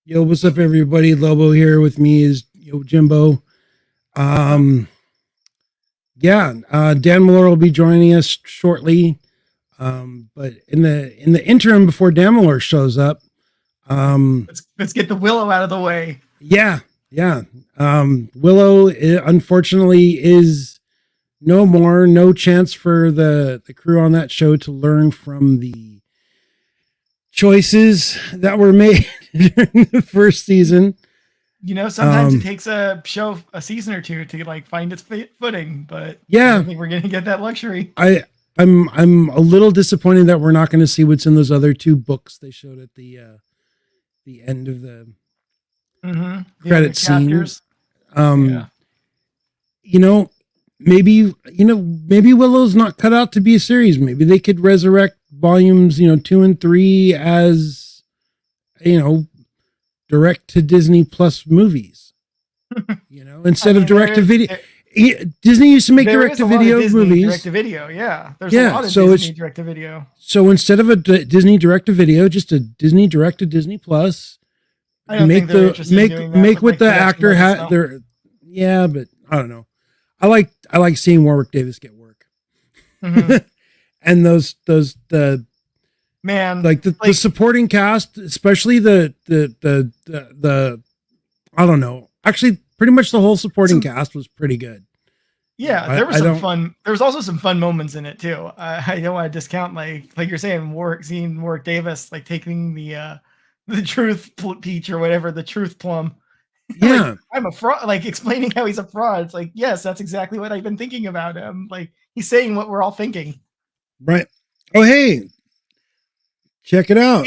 Yo, what's up, everybody? Lobo here. With me is YoJimbo. DanMalore will be joining us shortly. But in the interim, before DanMalore shows up, let's get the Willow out of the way. Yeah. Willow, unfortunately, is no more. No chance for the crew on that show to learn from the choices that were made during the first season. Sometimes it takes a show a season or two to like find its footing, but yeah, I don't think we're going to get that luxury. I'm a little disappointed that we're not going to see what's in those other two books they showed at the end of the credit scenes. Maybe Willow's not cut out to be a series. Maybe they could resurrect volumes 2 and 3 as direct to Disney Plus movies. Instead of direct to video. Disney used to make direct to video movies. Direct to video, yeah. There's a lot of Disney direct to video. So instead of a Disney direct to video, just a Disney direct to Disney Plus. I don't think they're interested in doing that make what the actor had there. Yeah, but I don't know. I like seeing Warwick Davis get work. And the supporting cast, especially the I don't know. Actually, pretty much the whole supporting cast was pretty good. Yeah, there was some fun. There was also some fun moments in it too. I don't want to discount like you're saying, seeing Warwick Davis like taking the truth peach or whatever, the truth plum. Yeah, I'm a fraud. Like explaining how he's a fraud. It's like, yes, that's exactly what I've been thinking about him. Like he's saying what we're all thinking. Right. Oh, hey, check it out.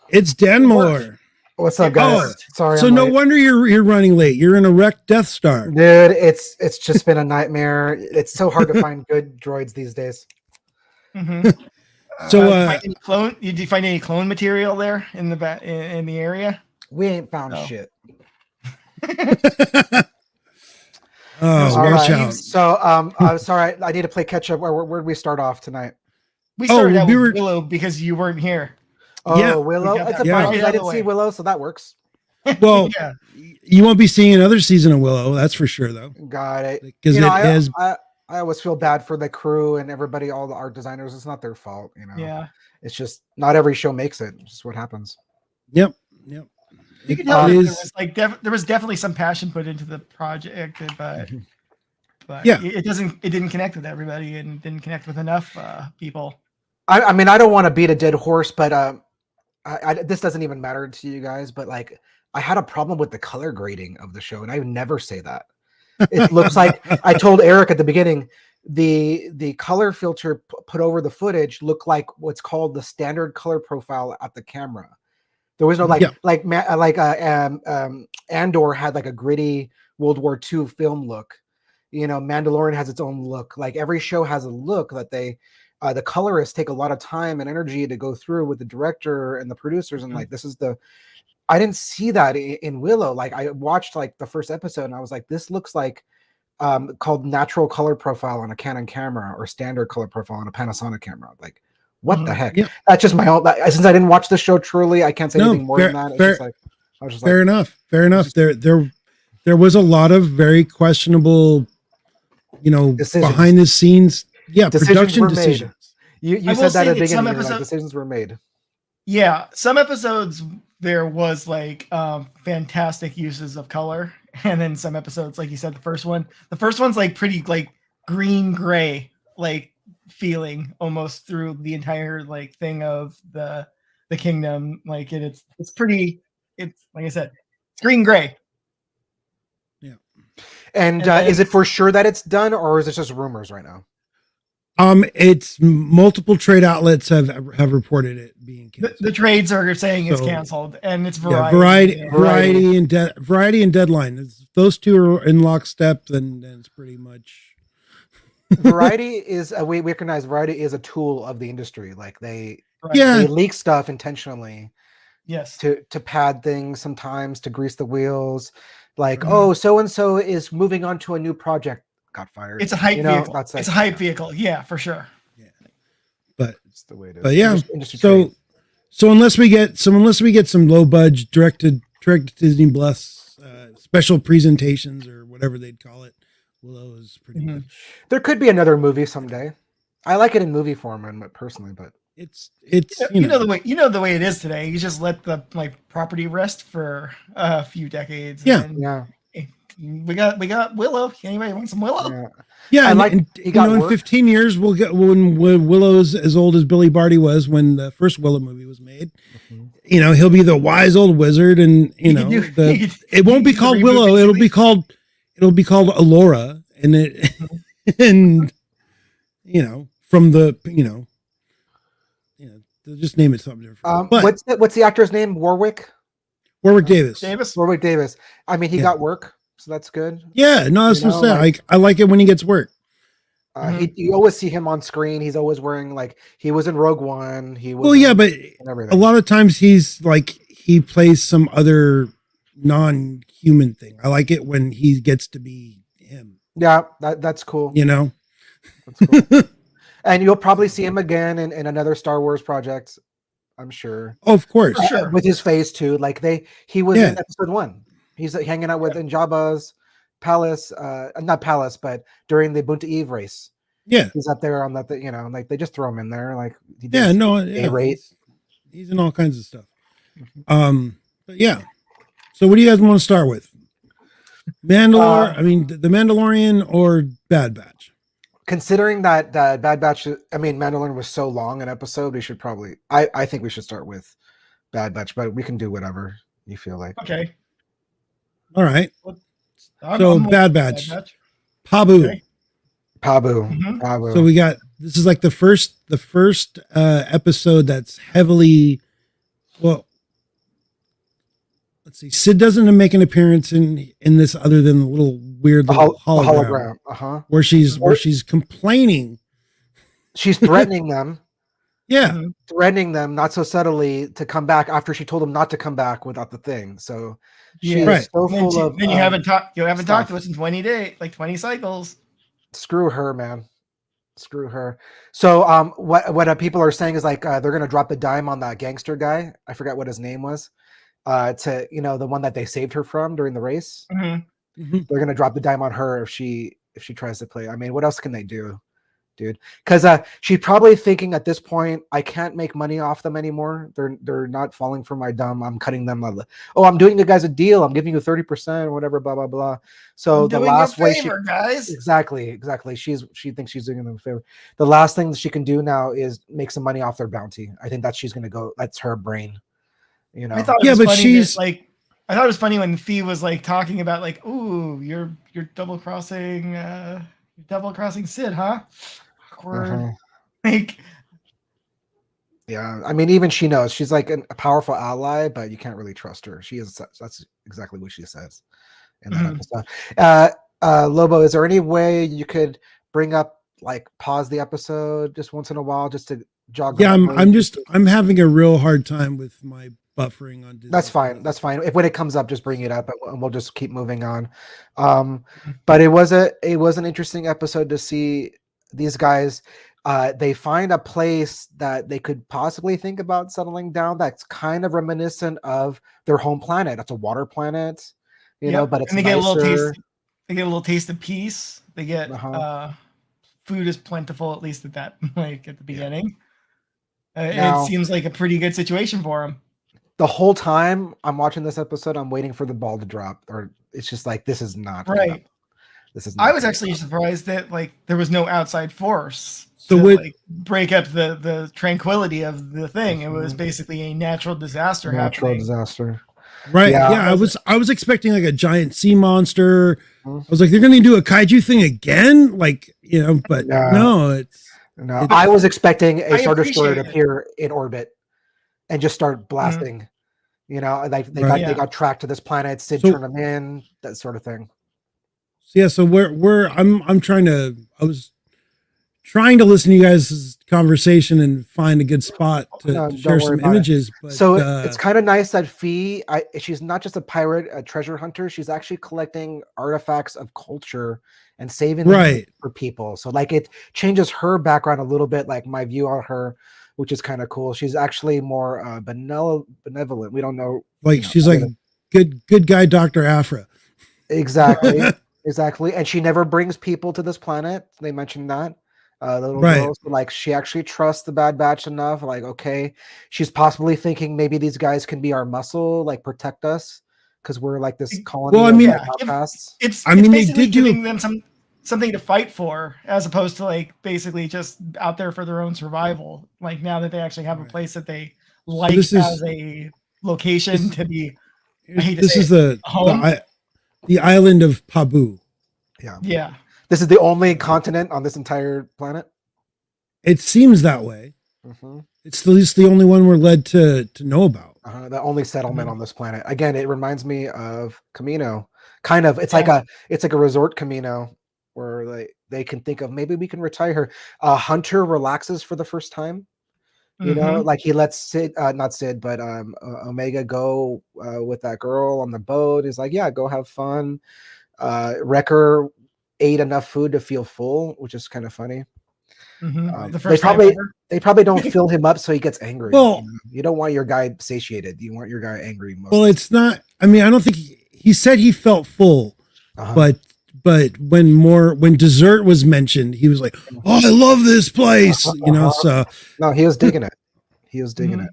It's DanMalore. What's up, guys? Sorry. So no wonder you're running late. You're in a wrecked Death Star, dude. It's just been a nightmare. It's so hard to find good droids these days. So, did you find any clone material there in the in the area? We ain't found shit. Watch out. So, I'm sorry. I need to play catch up. Where did we start off tonight? We started out with Willow because you weren't here. Oh, yeah. Willow. It's a problem. I didn't see Willow, so that works. Well, you won't be seeing another season of Willow, that's for sure, though. Got it. Because I always feel bad for the crew and everybody, all the art designers. It's not their fault, Yeah. It's just not every show makes it. It's just what happens. Yep. You can tell there was definitely some passion put into the project, but it didn't connect with everybody and didn't connect with enough people. I mean, I don't want to beat a dead horse, but this doesn't even matter to you guys, but like I had a problem with the color grading of the show, and I would never say that. It looks like I told Eric at the beginning, the color filter put over the footage looked like what's called the standard color profile at the camera. There was no Andor had like a gritty World War II film look. Mandalorian has its own look. Like every show has a look that the colorists take a lot of time and energy to go through with the director and the producers. And like, I didn't see that in Willow. Like I watched like the first episode and I was like, this looks like called natural color profile on a Canon camera or standard color profile on a Panasonic camera. Like, what the heck? Yeah. That's just my own. Since I didn't watch the show truly, I can't say anything more than that. Fair enough. There was a lot of very questionable, decisions. Behind the scenes. Yeah, production decisions. You said that at the beginning. Decisions were made. Yeah, some episodes there was like fantastic uses of color, and then some episodes, like you said, the first one's like pretty like green gray like feeling almost through the entire like thing of the kingdom. Like it's pretty. It's like I said, it's green gray. Yeah. And is it for sure that it's done, or is it just rumors right now? It's multiple trade outlets have reported it being canceled. The trades are saying it's canceled, and it's Variety. Yeah, Variety and Deadline. If those two are in lockstep, then it's pretty much. Variety is we recognize Variety is a tool of the industry. Like they leak stuff intentionally. Yes. To pad things sometimes, to grease the wheels. Like, so and so is moving on to a new project. Got fired. It's a hype vehicle. It's a hype vehicle. Yeah, for sure. Yeah. But the way it is. But yeah. So unless we get some low budget directed direct Disney Plus special presentations or whatever they'd call it. Willow is pretty Mhm. much. There could be another movie someday. I like it in movie form, and personally, but It's You know the way it is today. You just let the property rest for a few decades. Yeah. And yeah, we got Willow. Anybody want some Willow? yeah. Yeah, I and, like and he you got know, in work. 15 years, we'll get when Willow's as old as Billy Barty was when the first Willow movie was made. Mhm. You know, he'll be the wise old wizard, and you know, it won't be called Willow. It'll be called Alora, and it and you know, from the they'll just name it something different. But What's the actor's name? Warwick Davis. Warwick Davis. I mean, he Yeah. got work, so that's good. Yeah, no, that's You what I'm know, saying. I like it when he gets work. You always see him on screen. He's always wearing he was in Rogue One. He was. Well, yeah, but everything. a lot of times he plays some other non-human thing. I like it when he gets to be him. Yeah, that's cool. You know, That's cool. And you'll probably see him again in another Star Wars project, I'm sure. Oh, of course, Sure. With his face too. He was Yeah. in episode 1. He's hanging out with in Jabba's palace, not palace, but during the Bunta Eve race. Yeah, He's up there on that, they just throw him in there. He yeah, does no, A yeah, rate. he's in all kinds of stuff. But yeah. So, what do you guys want to start with? Mandalore? I mean, the Mandalorian or Bad Batch? Considering that Bad Batch, Mandalorian was so long an episode, we should probably. I think we should start with Bad Batch, but we can do whatever you feel like. Okay. All right. I'm with Bad Batch. Pabu. Okay. Pabu. Mhm. Pabu. So this is like the first episode that's heavily, well, let's see. Sid doesn't make an appearance in this other than the little weird little hologram, Uh-huh. where she's complaining. She's threatening them. Yeah. Mhm. Threatening them not so subtly to come back after she told them not to come back without the thing. So she's Yeah. Right. so Then full of. you haven't talked stuff. to us in 20 days, 20 cycles. Screw her, man. Screw her. So what people are saying is they're gonna drop the dime on that gangster guy. I forgot what his name was. To the one that they saved her from during the race. Mhm. Mhm. They're gonna drop the dime on her if she tries to play. I mean, what else can they do, dude? Because she's probably thinking at this point, I can't make money off them anymore. They're not falling for my dumb. I'm cutting them. Oh, I'm doing you guys a deal. I'm giving you 30% or whatever. Blah blah blah. So I'm the doing you a last way favor, guys. exactly. She thinks she's doing them a favor. The last thing that she can do now is make some money off their bounty. I think that she's gonna go. That's her brain. I thought it was funny that, I thought it was funny when Fee was talking about ooh, you're double crossing Sid, huh? Awkward. Uh-huh. Yeah, I mean, even she knows she's a powerful ally, but you can't really trust her. She is. That's exactly what she says in that episode. Lobo, is there any way you could bring up pause the episode just once in a while just to jog? Yeah, I'm having a real hard time with my buffering on Disney. That's fine. That's fine. If when it comes up, just bring it up, and we'll just keep moving on. But it was an interesting episode to see these guys. They find a place that they could possibly think about settling down. That's kind of reminiscent of their home planet. That's a water planet, but it's and they get a little nicer. taste. They get a little taste of peace. They get food is plentiful, at least at that at the beginning. Now, it seems like a pretty good situation for them. The whole time I'm watching this episode, I'm waiting for the ball to drop, or it's just this is not right. This is. I was actually surprised that there was no outside force So to break up the tranquility of the thing. It was basically a natural disaster happening. Disaster. Right. Yeah. Yeah. I was expecting a giant sea monster. Mhm. I was they're going to do a kaiju thing again. But no, No, I was expecting a Star Destroyer to appreciate it. appear in orbit and just start blasting. They got tracked to this planet. Sid turned them in, that sort of thing. So yeah, so I was trying to listen to you guys' conversation and find a good spot to share some images. But, so it's kind of nice that Fee, she's not just a pirate, a treasure hunter. She's actually collecting artifacts of culture and saving them for people. So it changes her background a little bit, my view on her, which is kind of cool. She's actually more benevolent. We don't know. She's good guy, Dr. Afra. Exactly. Exactly. And she never brings people to this planet. They mentioned that. The little girls, but like she actually trusts the Bad Batch enough. Like, okay, she's possibly thinking maybe these guys can be our muscle, like protect us, because we're like this colony of outcasts. It's basically giving them something to fight for, as opposed to like basically just out there for their own survival. Like now that they actually have a place that they like as a location to be. This is the island of Pabu. Yeah. This is the only continent on this entire planet. It seems that way. Mm-hmm. It's at least the only one we're led to know about. The only settlement on this planet. Again, it reminds me of Camino. Kind of. It's like a resort Camino where they can think of maybe we can retire her. Hunter relaxes for the first time. You know, like he lets Sid, not Sid, but Omega go with that girl on the boat. He's like, yeah, go have fun. Wrecker ate enough food to feel full, which is kind of funny. They probably don't fill him up so he gets angry. Well, you don't want your guy satiated. You want your guy angry. Well, it's not. I mean, I don't think he said he felt full, but when dessert was mentioned, he was like, "Oh, I love this place," you know. So no, he was digging it. He was digging it.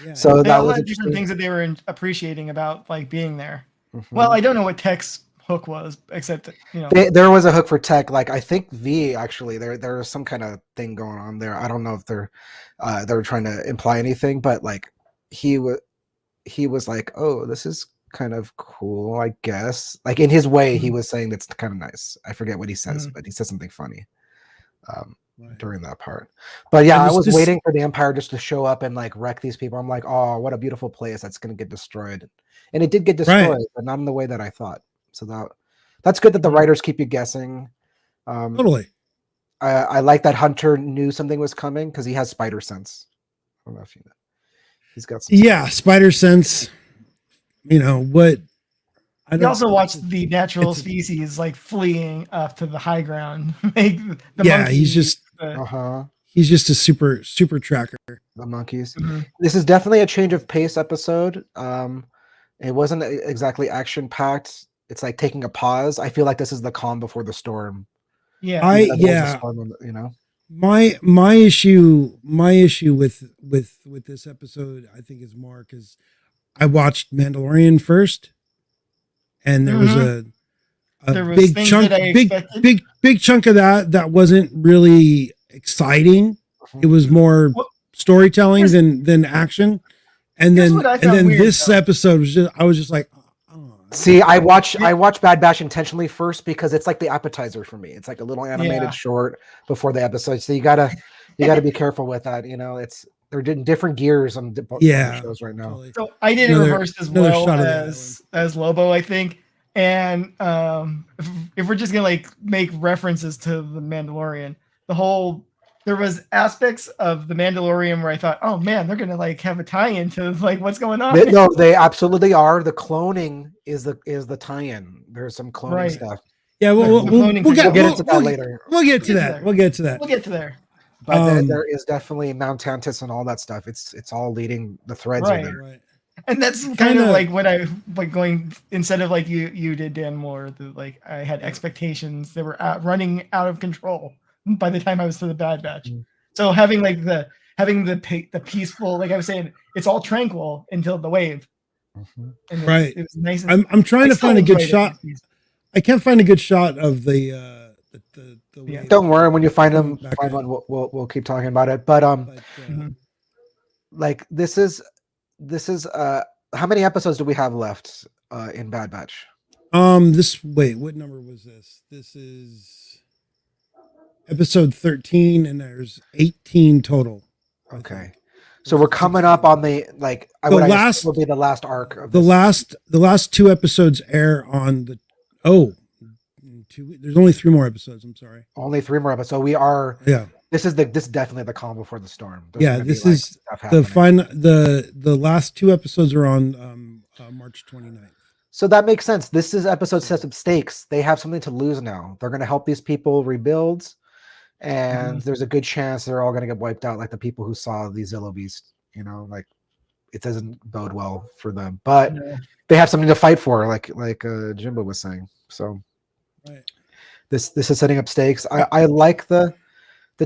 Yeah. So that was different things that they were appreciating about like being there. Well, I don't know what Tech's hook was, except there was a hook for Tech. Like I think actually there was some kind of thing going on there. I don't know if they're trying to imply anything, but like he was like, oh, this is kind of cool, I guess. Like in his way, he was saying that's kind of nice. I forget what he says, but he said something funny during that part. But yeah, I was waiting for the Empire just to show up and like wreck these people. I'm like, oh, what a beautiful place that's going to get destroyed, and it did get destroyed, but not in the way that I thought. So that's good that the writers keep you guessing. Totally. I like that Hunter knew something was coming because he has spider sense. I don't know if you know. He's got some spider sense. You know what? I also watched the natural species like fleeing up to the high ground. He's just a super tracker. The monkeys. This is definitely a change of pace episode. It wasn't exactly action packed. It's like taking a pause. I feel like this is the calm before the storm. Yeah. My issue with this episode, I think, is more because I watched Mandalorian first, and there was a big chunk of that wasn't really exciting. It was more storytelling than action. And then this episode was I was just like, see, I watch Bad Batch intentionally first because it's like the appetizer for me. It's like a little animated short before the episode. So you gotta be careful with that. You know, they're in different gears on shows right now. Totally. So I did it reversed as well as Lobo, I think. And if we're just gonna like make references to the Mandalorian, there was aspects of the Mandalorian where I thought, oh man, they're gonna like have a tie-in to like what's going on. No, they absolutely are. The cloning is the tie-in. There's some cloning stuff. Yeah, we'll get into that later. We'll get to that. We'll get to there. But there is definitely Mount Tantus and all that stuff. It's all leading the threads in there. Right. And that's kind of like what I like going instead of like you did, DanMalore. Like I had expectations that were running out of control by the time I was to the Bad Batch. So having the peaceful, like I was saying, it's all tranquil until the wave. And right. It was nice. I'm trying to find a good shot. I can't find a good shot of the wave. Don't worry, when you find one, we'll keep talking about it. But like this is how many episodes do we have left in Bad Batch? What number was this? This is episode 13, and there's 18 total. Okay, so we're coming up on the like. Will be the last arc of this. The last two episodes air on the. There's only 3 more episodes. I'm sorry. Only 3 more episodes. So we are. Yeah. This is definitely the calm before the storm. This is the final. The last 2 episodes are on March 29th. So that makes sense. This is episode sets of stakes. They have something to lose now. They're going to help these people rebuild, and there's a good chance they're all going to get wiped out, like the people who saw the Zillo Beast. You know, like it doesn't bode well for them. But No. they have something to fight for, like Jimbo was saying. So Right. this is setting up stakes. I like the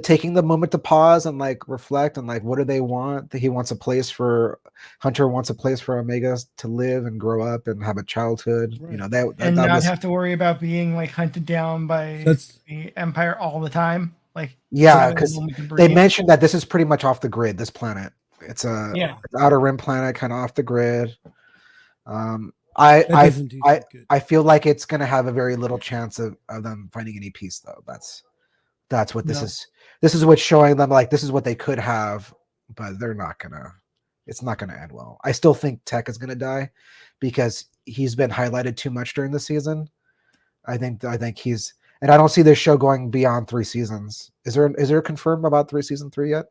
taking the moment to pause and like reflect and like what do they want. He wants a place for Hunter wants a place for Omega to live and grow up and have a childhood. Right. You know, that And that not was have to worry about being like hunted down by That's the Empire all the time. Like yeah, having a because moment to they breathe. mentioned that this is pretty much off the grid. This planet, it's a Yeah. outer rim planet, kind of off the grid. that I doesn't do I too good. I feel like it's gonna have a very little chance of them finding any peace though. That's what this No. is. This is what's showing them like this is what they could have, but they're not gonna. It's not gonna end well. I still think Tech is gonna die because he's been highlighted too much during the season. I think he's, and I don't see this show going beyond 3 seasons. Is there confirmed about season 3 yet?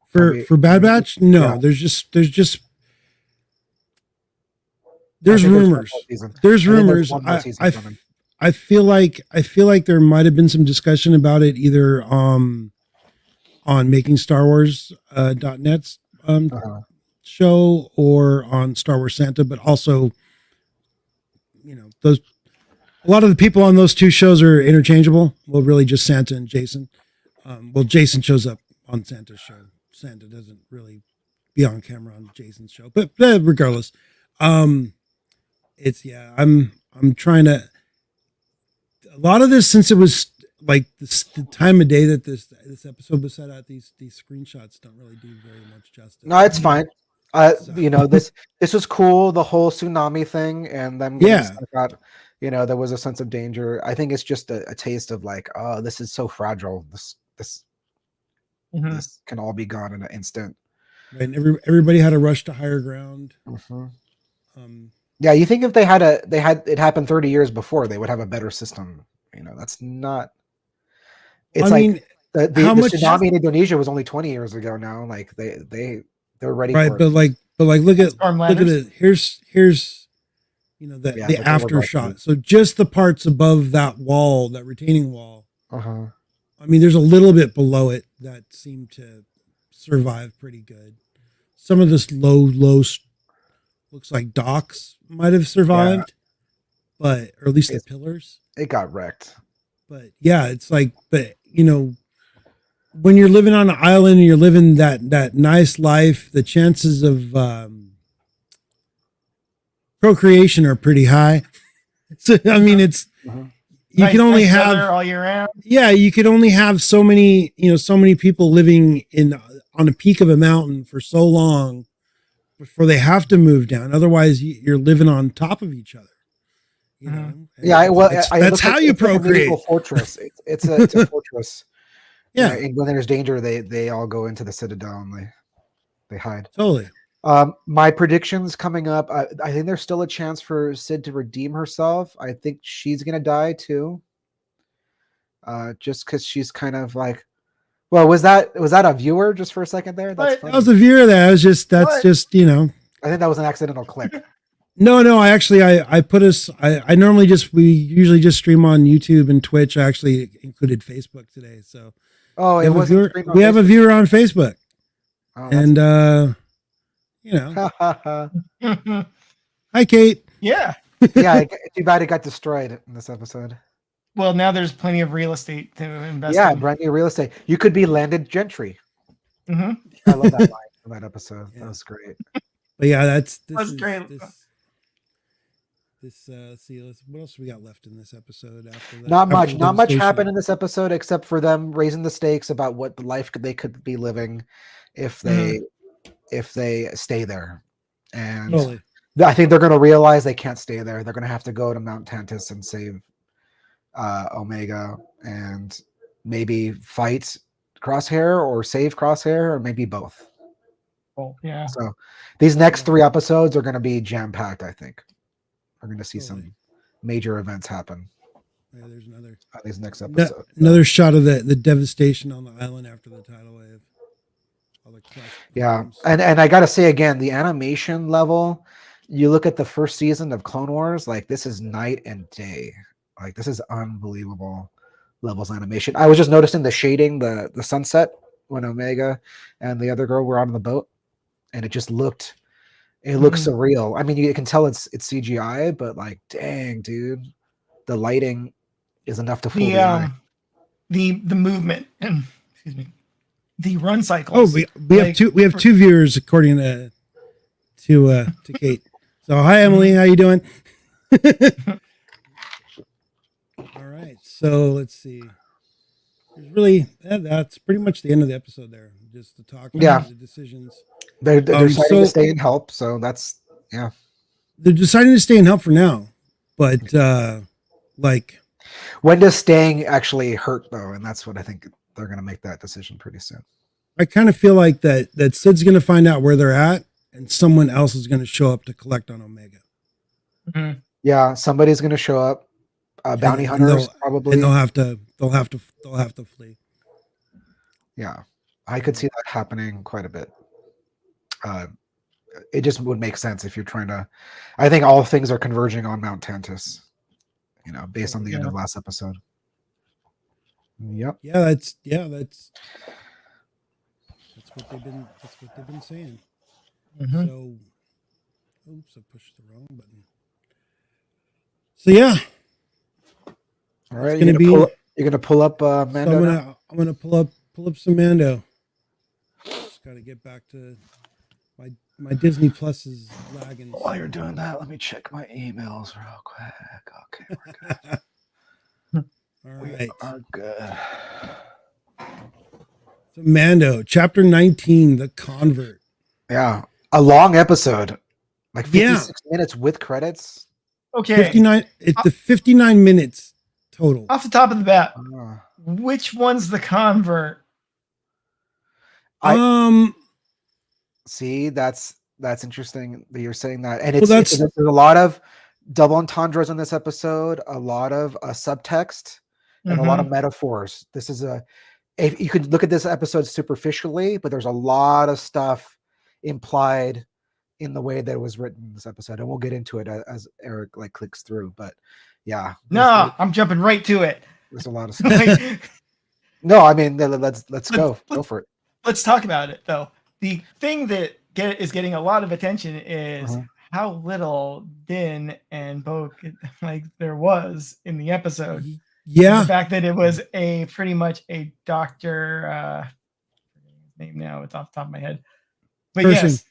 For Bad Batch? No, Yeah. there's I think one rumors. more season. There's I think rumors. one more season coming. I feel like there might have been some discussion about it either on making Star Wars .net's Uh-huh. show or on Star Wars Santa, but also, you know, those a lot of the people on those two shows are interchangeable. Well, really just Santa and Jason. Well, Jason shows up on Santa's show. Santa doesn't really be on camera on Jason's show, but regardless, it's I'm trying to. A lot of this, since it was like the time of day that this episode was set at, these screenshots don't really do very much justice. No, it's fine. So. You know, this was cool, the whole tsunami thing, and them getting stuck out. You know, there was a sense of danger. I think it's just a taste of like, oh, this is so fragile. This can all be gone in an instant. Right, and everybody had to rush to higher ground. Yeah, you think if they had it happen 30 years before, they would have a better system. You know, that's not. It's the tsunami in Indonesia was only 20 years ago now. Like they're ready for it. But look at it. Here's you know the after shot. So just the parts above that wall, that retaining wall. I mean, there's a little bit below it that seemed to survive pretty good. Some of this low looks like docks might have survived, or at least the pillars. It got wrecked. But yeah, it's like, but you know, when you're living on an island and you're living that nice life, the chances of procreation are pretty high. So I mean, it's you can only have all year round. Yeah, you could only have so many people living on a peak of a mountain for so long before they have to move down. Otherwise, you're living on top of each other. You know? Yeah, that's how you procreate. Like a fortress. It's a fortress. Yeah, and when there's danger, they all go into the citadel and they hide. Totally. My predictions coming up. I think there's still a chance for Sid to redeem herself. I think she's gonna die too. Just because she's kind of like. Well, was that a viewer just for a second there? That was a viewer. That's just you know. I think that was an accidental click. No, I actually I put us. I normally we usually just stream on YouTube and Twitch. I actually included Facebook today, so. Oh, it was. We have a viewer on Facebook, and you know. Hi, Kate. Yeah. Yeah. Too bad it got destroyed in this episode. Well, now there's plenty of real estate to invest in. Yeah, brand new real estate. You could be landed gentry. I love that line from that episode. Yeah. That was great. But yeah, that's great. See, what else we got left in this episode after that? Not much happened in this episode except for them raising the stakes about what the life they could be living if they stay there. And totally. I think they're going to realize they can't stay there. They're going to have to go to Mount Tantus and save Omega and maybe fight Crosshair or save Crosshair or maybe both. Oh, yeah. So these next 3 episodes are going to be jam-packed, I think. We're going to see some major events happen. Yeah, there's another these next episodes. Another shot of the devastation on the island after the tidal wave. Yeah, and I got to say again, the animation level, you look at the first season of Clone Wars, like this is night and day. Like this is unbelievable levels of animation. I was just noticing the shading, the sunset when Omega and the other girl were on the boat, and it just looked It looks surreal. I mean, you can tell it's CGI, but like, dang, dude, the lighting is enough to fool the eye. The movement and excuse me, the run Oh, cycles. we have two viewers according to Kate. So hi Emily, how you doing? All right, so let's see. There's really that's pretty much the end of the episode there. Just the talk, Yeah. the decisions. They're deciding to stay and help, so that's They're deciding to stay and help for now, but like, when does staying actually hurt though? And that's what I think they're going to make that decision pretty soon. I kind of feel like that Sid's going to find out where they're at, and someone else is going to show up to collect on Omega. Mm-hmm. Yeah, somebody's going to show up. Bounty hunters probably, and they'll have to flee. Yeah, I could see that happening quite a bit. It just would make sense if you're trying to. I think all things are converging on Mount Tantus, based on the end of last episode. Yep. Yeah, that's what they've been saying. Mm-hmm. So, oops, I pushed the wrong button. So yeah. All right, you're gonna pull up Mando. So I'm gonna pull up some Mando. Just gotta get back to my Disney Plus is lagging. While you're doing that, let me check my emails real quick. Okay, we're good. All right, we are good. So Mando, Chapter 19, The Convert. Yeah, a long episode, like 56 minutes with credits. Okay, 59. It's the 59 minutes total. Off the top of the bat, which one's the convert? See, that's interesting that you're saying that, and there's a lot of double entendres in this episode, a lot of subtext, and a lot of metaphors. This is if you could look at this episode superficially, but there's a lot of stuff implied in the way that it was written in this episode, and we'll get into it as Eric clicks through. But yeah, I'm jumping right to it. There's a lot of stuff. No, I mean, let's go for it. Let's talk about it though. The thing that is getting a lot of attention is how little Din and Bo there was in the episode. Yeah, the fact that it was pretty much a doctor. Name now, it's off the top of my head, but Pershing. Yes,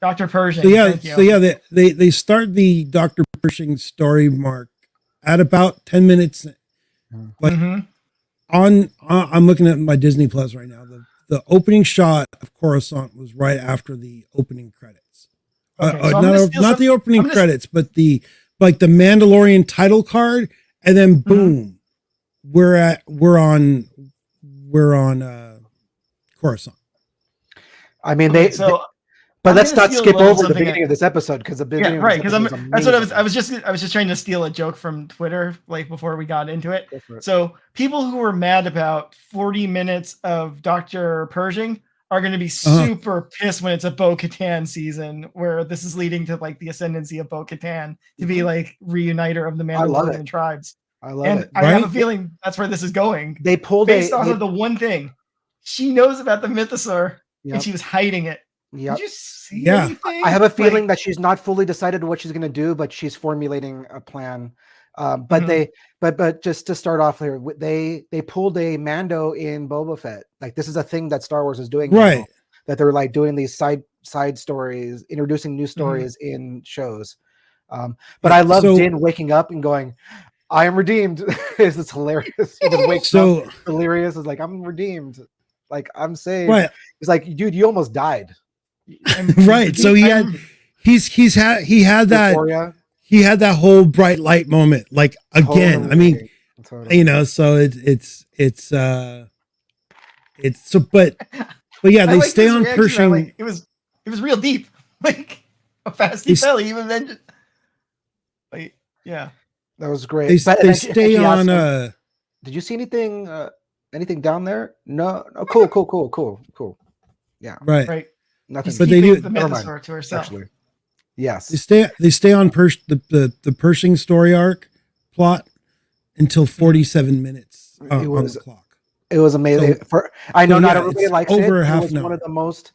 Dr. Pershing. So yeah, they start the Dr. Pershing story mark at about 10 minutes. But I'm looking at my Disney Plus right now. The opening shot of Coruscant was right after the opening credits. Okay, not the opening credits, but the Mandalorian title card, and then boom, we're on Coruscant. I mean, but let's not skip over the beginning of this episode because the beginning. Yeah, right. Because that's what I was just trying to steal a joke from Twitter before we got into it. So people who were mad about 40 minutes of Dr. Pershing are going to be super pissed when it's a Bo-Katan season where this is leading to the ascendancy of Bo-Katan to be reuniter of the Mandalorian tribes. I love it. I have a feeling that's where this is going. They pulled based off of the one thing she knows about the mythosaur and she was hiding it. Yep. Did you see anything? I have a feeling that she's not fully decided what she's going to do, but she's formulating a plan. But just to start off here, they pulled a Mando in Boba Fett. This is a thing that Star Wars is doing, right? Now, that they're doing these side stories, introducing new stories in shows. But I love Din waking up and going, "I am redeemed." It's hilarious. He just wakes up delirious. Is I'm redeemed. I'm saved. Right. He's dude, you almost died. Right. So he had that whole bright light moment. Again, totally. I mean, totally. So it's but yeah, they stay on Pershing. It was real deep. A fasty belly even then. Yeah. That was great. They stay on did you see anything down there? No. Cool. Yeah. Right. Nothing. But they do the mythosaur to herself. Actually. Yes. They stay on the Pershing story arc plot until 47 minutes on the clock. It was amazing. I know not everybody likes it. Over it half was an hour. One of the most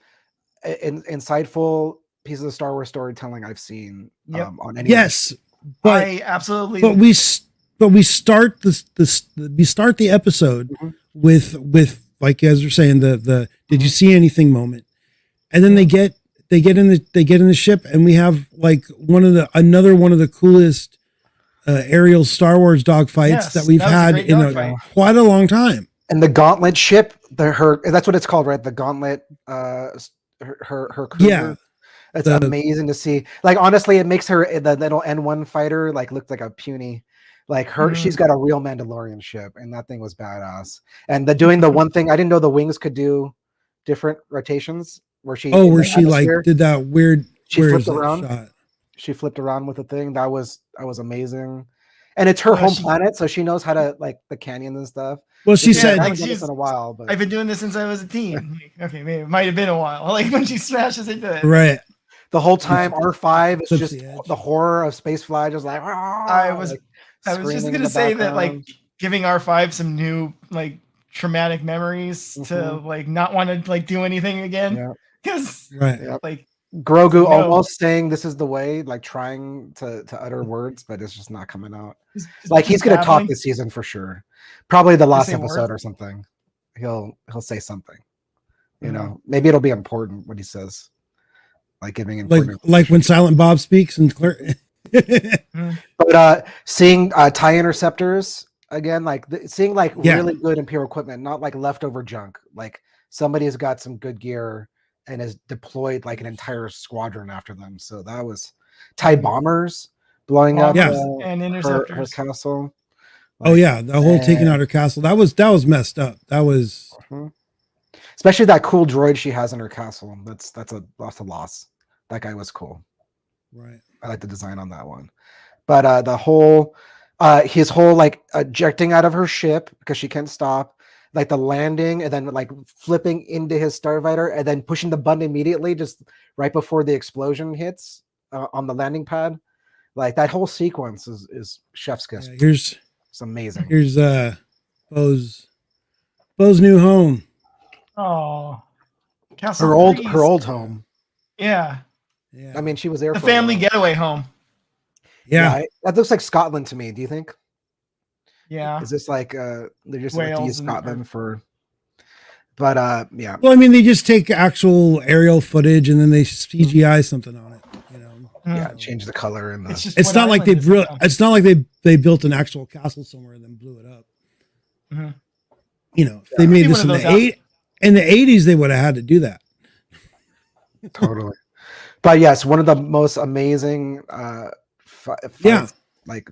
insightful pieces of Star Wars storytelling I've seen Yep. on any. Yes, but I absolutely. but we start we start the episode Mhm. with like as you're saying the did you see anything moment, and then they get in the ship, and we have like another one of the coolest aerial Star Wars dogfights Yes, that we've that was a had great in dogfight. quite a long time. And the Gauntlet ship, that's what it's called, right? The Gauntlet, her cruiser. Yeah, It's amazing to see. Like honestly, it makes her the little N1 fighter like look like a puny. Like her, she's got a real Mandalorian ship, and that thing was badass. And doing the one thing I didn't know the wings could do different rotations. Where she like did that weird. She where flipped is that around. shot? She flipped around with the thing. That was amazing. And it's her home planet, so she knows how to like the canyons and stuff. Well, she said, I haven't done this in a while, but I've been doing this since I was a teen. Like, okay, maybe it might have been a while. Like when she smashes into it. Right. The whole time R5 is Flips just the edge. the horror of space fly, just like I was just gonna say that like giving R5 some new like traumatic memories to like not want to like do anything again. Because like Grogu almost saying this is the way, like trying to utter words, but it's just not coming out. Like he's gonna talk this season for sure. Probably the last episode or something. He'll say something. You know, maybe it'll be important what he says. Like giving important like when Silent Bob speaks and But seeing TIE interceptors again, like seeing like really good Imperial equipment, not like leftover junk. Like somebody's got some good gear and has deployed like an entire squadron after them. So that was TIE bombers blowing up and interceptors. Her castle. Like, the whole taking out her castle. That was messed up. That was especially that cool droid she has in her castle. That's a loss. That guy was cool. Right. I like the design on that one. But the whole his whole like ejecting out of her ship because she can't stop, like the landing and then like flipping into his starfighter and then pushing the button immediately just right before the explosion hits on the landing pad. Like that whole sequence is chef's kiss. It's amazing. Here's Bo's new home. Oh, her old home. Yeah. I mean, she was there. The family getaway home. Yeah, that looks like Scotland to me. Do you think? Yeah. Is this like they just like to use Scotland for? But yeah. Well, I mean, they just take actual aerial footage and then they CGI something on it. You know. Yeah, change the color and it's not like it's not like they built an actual castle somewhere and then blew it up. You know, if they made this in the 80s, they would have had to do that. Totally. But yes, one of the most amazing fights, like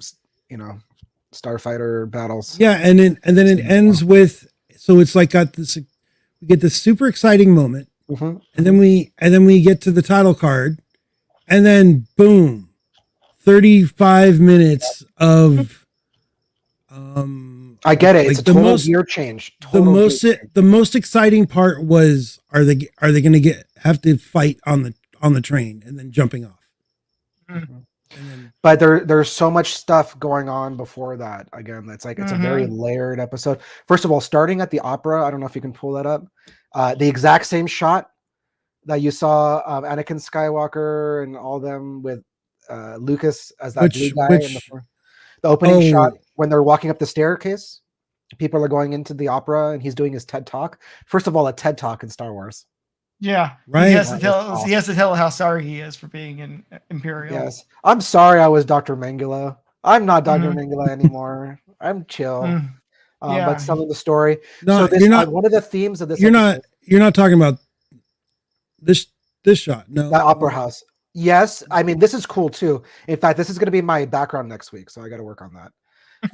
starfighter battles. Yeah, and then it ends with, so it's like got this, we get this super exciting moment, and then we get to the title card, and then boom, 35 minutes of I get it. Like it's a total gear change. The most exciting part was are they going to have to fight on the train and then jumping off. But there's so much stuff going on before that. Again, it's like it's a very layered episode. First of all, starting at the opera, I don't know if you can pull that up. The exact same shot that you saw Anakin Skywalker and all them with Lucas as that blue guy in the opening shot when they're walking up the staircase. People are going into the opera and he's doing his TED Talk. First of all, a TED Talk in Star Wars. Yeah, right. He has to tell how sorry he is for being an Imperial. Yes, I'm sorry I was Dr. Mengele. I'm not Dr. Mengele anymore. I'm chill. But telling the story. No, so you're not. One of the themes of this. You're not talking about this shot. No, that opera house. Yes, I mean this is cool too. In fact, this is going to be my background next week, so I got to work on that. You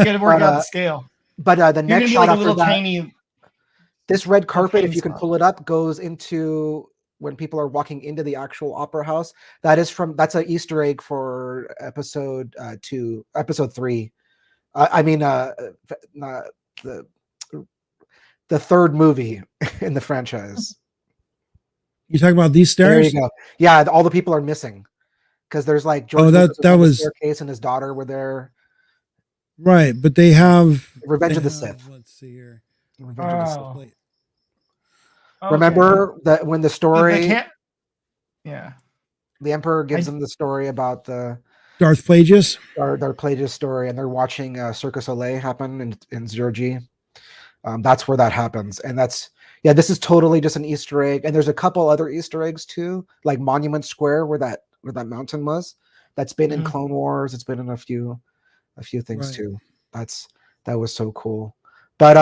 got to work out the scale. But the next shot after that. Tiny. This red carpet, if you can pull it up, goes into when people are walking into the actual opera house. That's an Easter egg for episode 3. The third movie in the franchise. You talking about these stairs? There you go. Yeah, all the people are missing because there's like George that was the staircase and his daughter were there. Right, but they have Revenge of the Sith. Let's see here. Revenge of the Sith. Remember that when the story Yeah. The Emperor gives them the story about the Darth Plagueis. their Plagueis story, and they're watching Circus Soleil happen in 0G. That's where that happens, and this is totally just an Easter egg. And there's a couple other Easter eggs too, like Monument Square, where that mountain was. That's been in Clone Wars. It's been in a few things too. That was so cool. But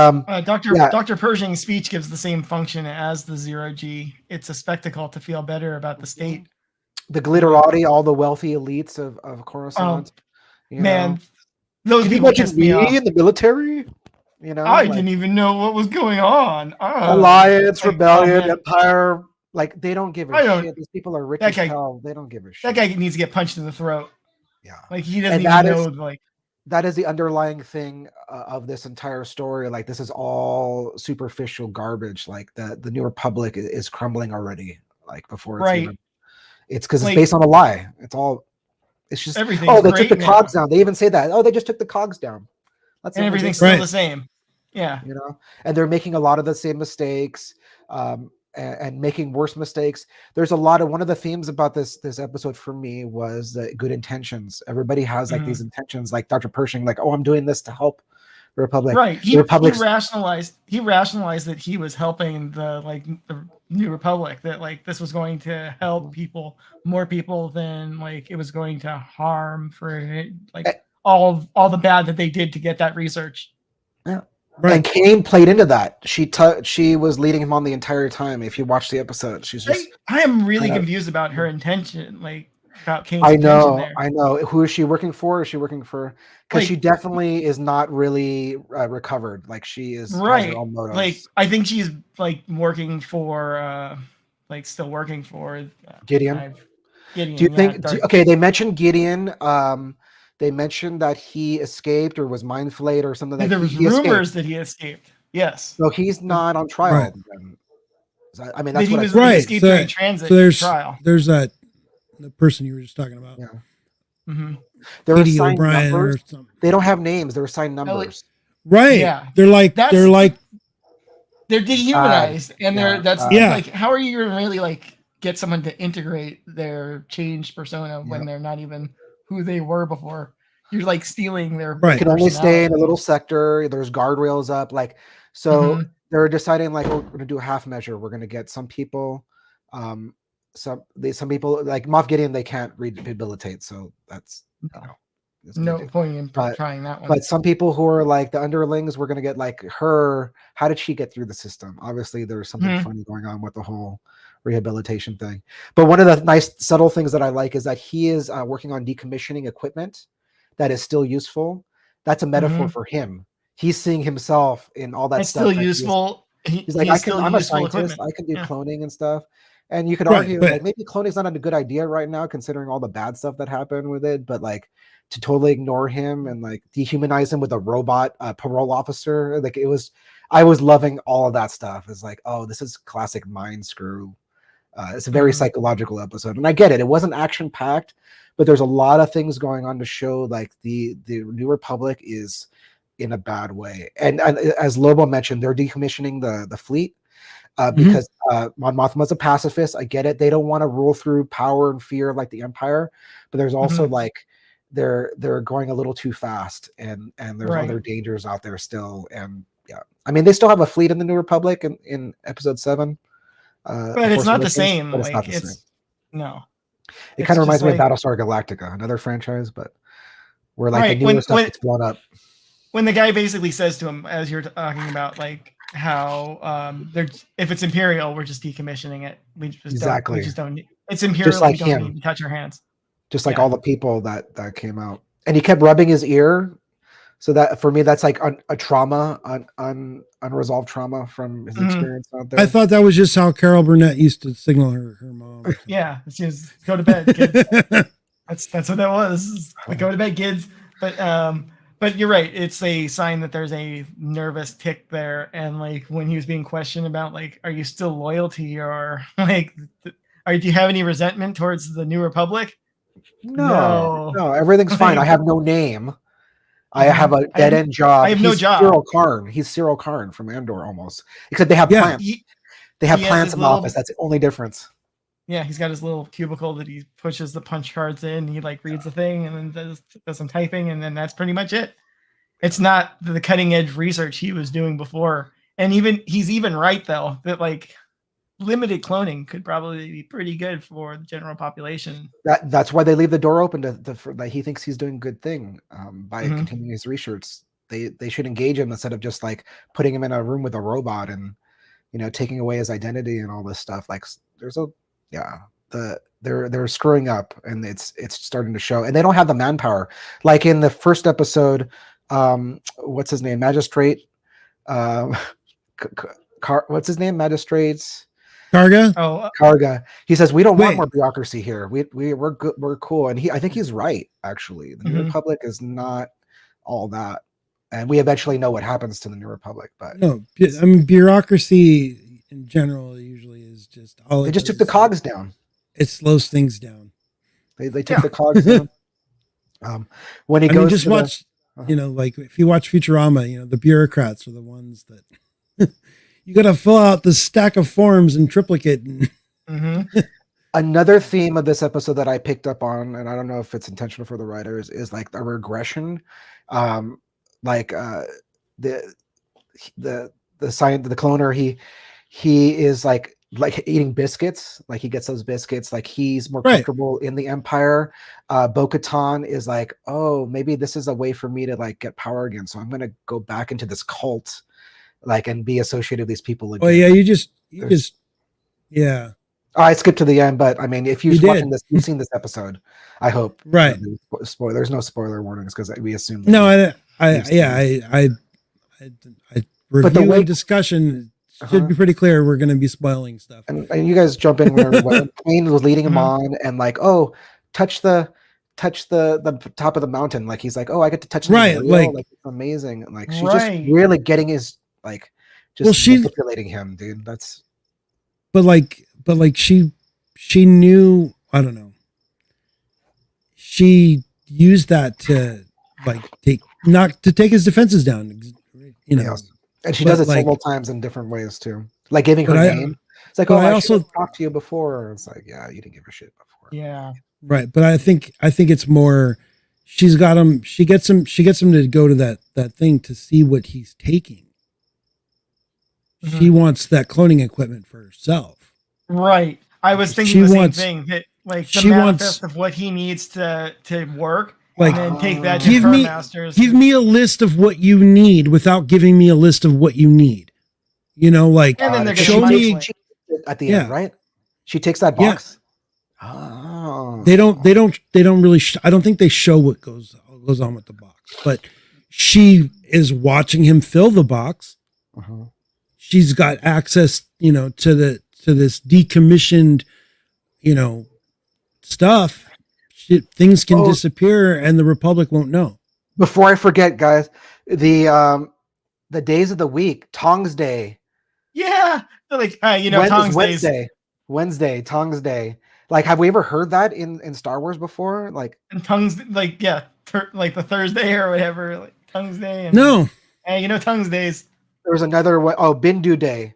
Dr. Pershing's speech gives the same function as the 0G. It's a spectacle to feel better about the state. The glitterati, all the wealthy elites of Coruscant. Man, those Can you people imagine pissed me off. in the military? I didn't even know what was going on. Alliance, rebellion, empire. Like, they don't give a shit. These people are rich as hell. They don't give a shit. That guy needs to get punched in the throat. Yeah, like he doesn't even know. Like, that is the underlying thing of this entire story. Like, this is all superficial garbage. Like, the New Republic is crumbling already. Like, before it's even. It's because it's based on a lie. It's just everything. Oh, they took the cogs down. They even say that. Oh, they just took the cogs down. And everything's still the same. Yeah. And they're making a lot of the same mistakes, and making worse mistakes. There's one of the themes about this episode for me was the good intentions. Everybody has like these intentions, like Dr. Pershing, like, oh, I'm doing this to help the Republic. Right. He rationalized that he was helping the New Republic, that like this was going to help more people than like it was going to harm for like all the bad that they did to get that research. Yeah. Right. And Kane played into that. She was leading him on the entire time. If you watch the episode, she's just. I am really confused about her intention, like about Kane's I intention know. Who is she working for? Is she working for? Because she definitely is not really recovered. Like, she is right. Has her own motives. Like, I think she's like working for, still working for Gideon. Gideon. Do you think? Okay, they mentioned Gideon. They mentioned that he escaped or was mind flayed or something. There was rumors that he escaped. Yes. So he's not on trial. Right. I mean, that's what he escaped during transit. So there's trial. There's the person you were just talking about. Yeah. Mm-hmm. They're assigned numbers. Or something. They don't have names. They're assigned numbers. Right. Yeah. They're dehumanized, and like, how are you gonna really like get someone to integrate their changed persona when they're not even who they were before? You're like stealing their. Right. You can only stay in a little sector. There's guardrails up, like so. They're deciding like, we're going to do a half measure. We're going to get some people, some people like Moff Gideon. They can't rehabilitate, so that's no point in trying that one. But some people who are like the underlings, we're going to get like her. How did she get through the system? Obviously, there's something funny going on with the whole rehabilitation thing. But one of the nice subtle things that I like is that he is working on decommissioning equipment that is still useful. That's a metaphor for him. He's seeing himself in all that stuff. Still useful. He's like, I'm a scientist. I can do cloning and stuff. And you could argue like maybe cloning is not a good idea right now, considering all the bad stuff that happened with it. But like, to totally ignore him and like dehumanize him with a robot parole officer, like I was loving all of that stuff. It's like, oh, this is classic mind screw. It's a very psychological episode, and I get it. It wasn't action packed, but there's a lot of things going on to show like the New Republic is in a bad way. And as Lobo mentioned, they're decommissioning the fleet because Mon Mothma's a pacifist. I get it. They don't want to rule through power and fear like the Empire, but there's also like they're going a little too fast, and there's other dangers out there still. And I mean, they still have a fleet in the New Republic in episode 7. But it's not the same. But it's not the same. No. It kind of reminds me of Battlestar Galactica, another franchise, but where like the newer stuff gets blown up. When the guy basically says to him, as you're talking about, like how if it's Imperial, we're just decommissioning it. We just don't. It's Imperial. Just like we don't need to touch our hands. Just like all the people that came out, and he kept rubbing his ear. So that for me, that's like a trauma, unresolved trauma from his experience out there. I thought that was just how Carol Burnett used to signal her mom. Yeah, it's just go to bed, kids. that's what that was. Like, go to bed, kids. But you're right. It's a sign that there's a nervous tick there. And like when he was being questioned about like, are you still loyal to your like, do you have any resentment towards the New Republic? No, everything's fine. I have no name. I have a dead end job. I have no job. Cyril Karn. He's Cyril Karn from Andor almost. Except they have plants. They have plants in the office. That's the only difference. Yeah, he's got his little cubicle that he pushes the punch cards in. He like reads the thing and then does some typing, and then that's pretty much it. It's not the cutting edge research he was doing before. And he's even right though that like limited cloning could probably be pretty good for the general population. That's why they leave the door open that he thinks he's doing a good thing by continuing his research. They should engage him instead of just like putting him in a room with a robot and taking away his identity and all this stuff. Like they're screwing up, and it's starting to show. And they don't have the manpower. Like in the first episode, what's his name? Magistrate. What's his name? Magistrates. Karga. Karga. He says we don't want more bureaucracy here. We're good. We're cool. And I think he's right. Actually, the New Republic is not all that, and we eventually know what happens to the New Republic. But no, I mean bureaucracy in general usually is just all. They just took the cogs down. It slows things down. They took the cogs down. When he goes, just watch. Like if you watch Futurama, the bureaucrats are the ones that. You got to fill out the stack of forms in triplicate. Another theme of this episode that I picked up on, and I don't know if it's intentional for the writers, is like a regression. The cloner, he is like eating biscuits. Like he gets those biscuits. Like he's more comfortable in the Empire. Bo-Katan is like, oh, maybe this is a way for me to like get power again. So I'm gonna go back into this cult. Like and be associated with these people again. Oh yeah, you just yeah. Oh, I skipped to the end, but I mean, if you've watching this, you've seen this episode. I hope. Right. There's no spoiler warnings because we assume. No, I review and discussion should be pretty clear. We're going to be spoiling stuff, and you guys jump in when Wayne was leading him on, and like, oh, touch the top of the mountain. Like he's like, oh, I get to touch the like it's amazing. And like she's just really getting his. Like just manipulating him, dude. That's but she knew, I don't know. She used that to like take his defenses down, Yes. And she does it several times in different ways too. Like giving her name. It's like, oh, I also talked to you before. It's like, yeah, you didn't give a shit before. Yeah. Right. But I think it's more she gets him to go to that thing to see what he's taking. She wants that cloning equipment for herself. Right. I was thinking the same thing. That like the manifest of what he needs to work. Like and then take that to her masters. Give me a list of what you need without giving me a list of what you need. And then they're show me at the end, right? She takes that box. Yeah. Oh. They don't really I don't think they show what goes on with the box. But she is watching him fill the box. She's got access, to this decommissioned, stuff. Things can disappear, and the Republic won't know. Before I forget, guys, the days of the week, Tongs Day. Yeah, like Tongs Wednesday. Wednesday, Tongs Day. Like, have we ever heard that in Star Wars before? Like, and Tongs, like like the Thursday or whatever, like Tongs Day. And, no, hey, Tongs Days. There was another one. Oh, Bindu Day.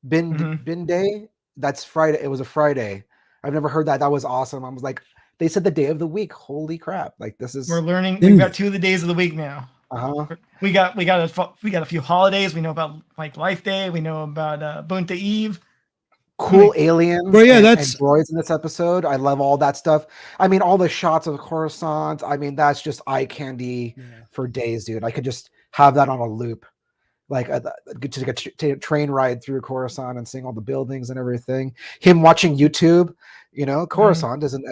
Bin Day. That's Friday. It was a Friday. I've never heard that. That was awesome. I was like, they said the day of the week. Holy crap! Like this is. We're learning. We've got 2 of the days of the week now. We got a few holidays. We know about like Life Day. We know about Bunta Eve. Cool aliens. Well, yeah, and droids in this episode. I love all that stuff. I mean, all the shots of Coruscant. I mean, that's just eye candy for days, dude. I could just have that on a loop. Like to take a train ride through Coruscant and seeing all the buildings and everything. Him watching YouTube, Coruscant is an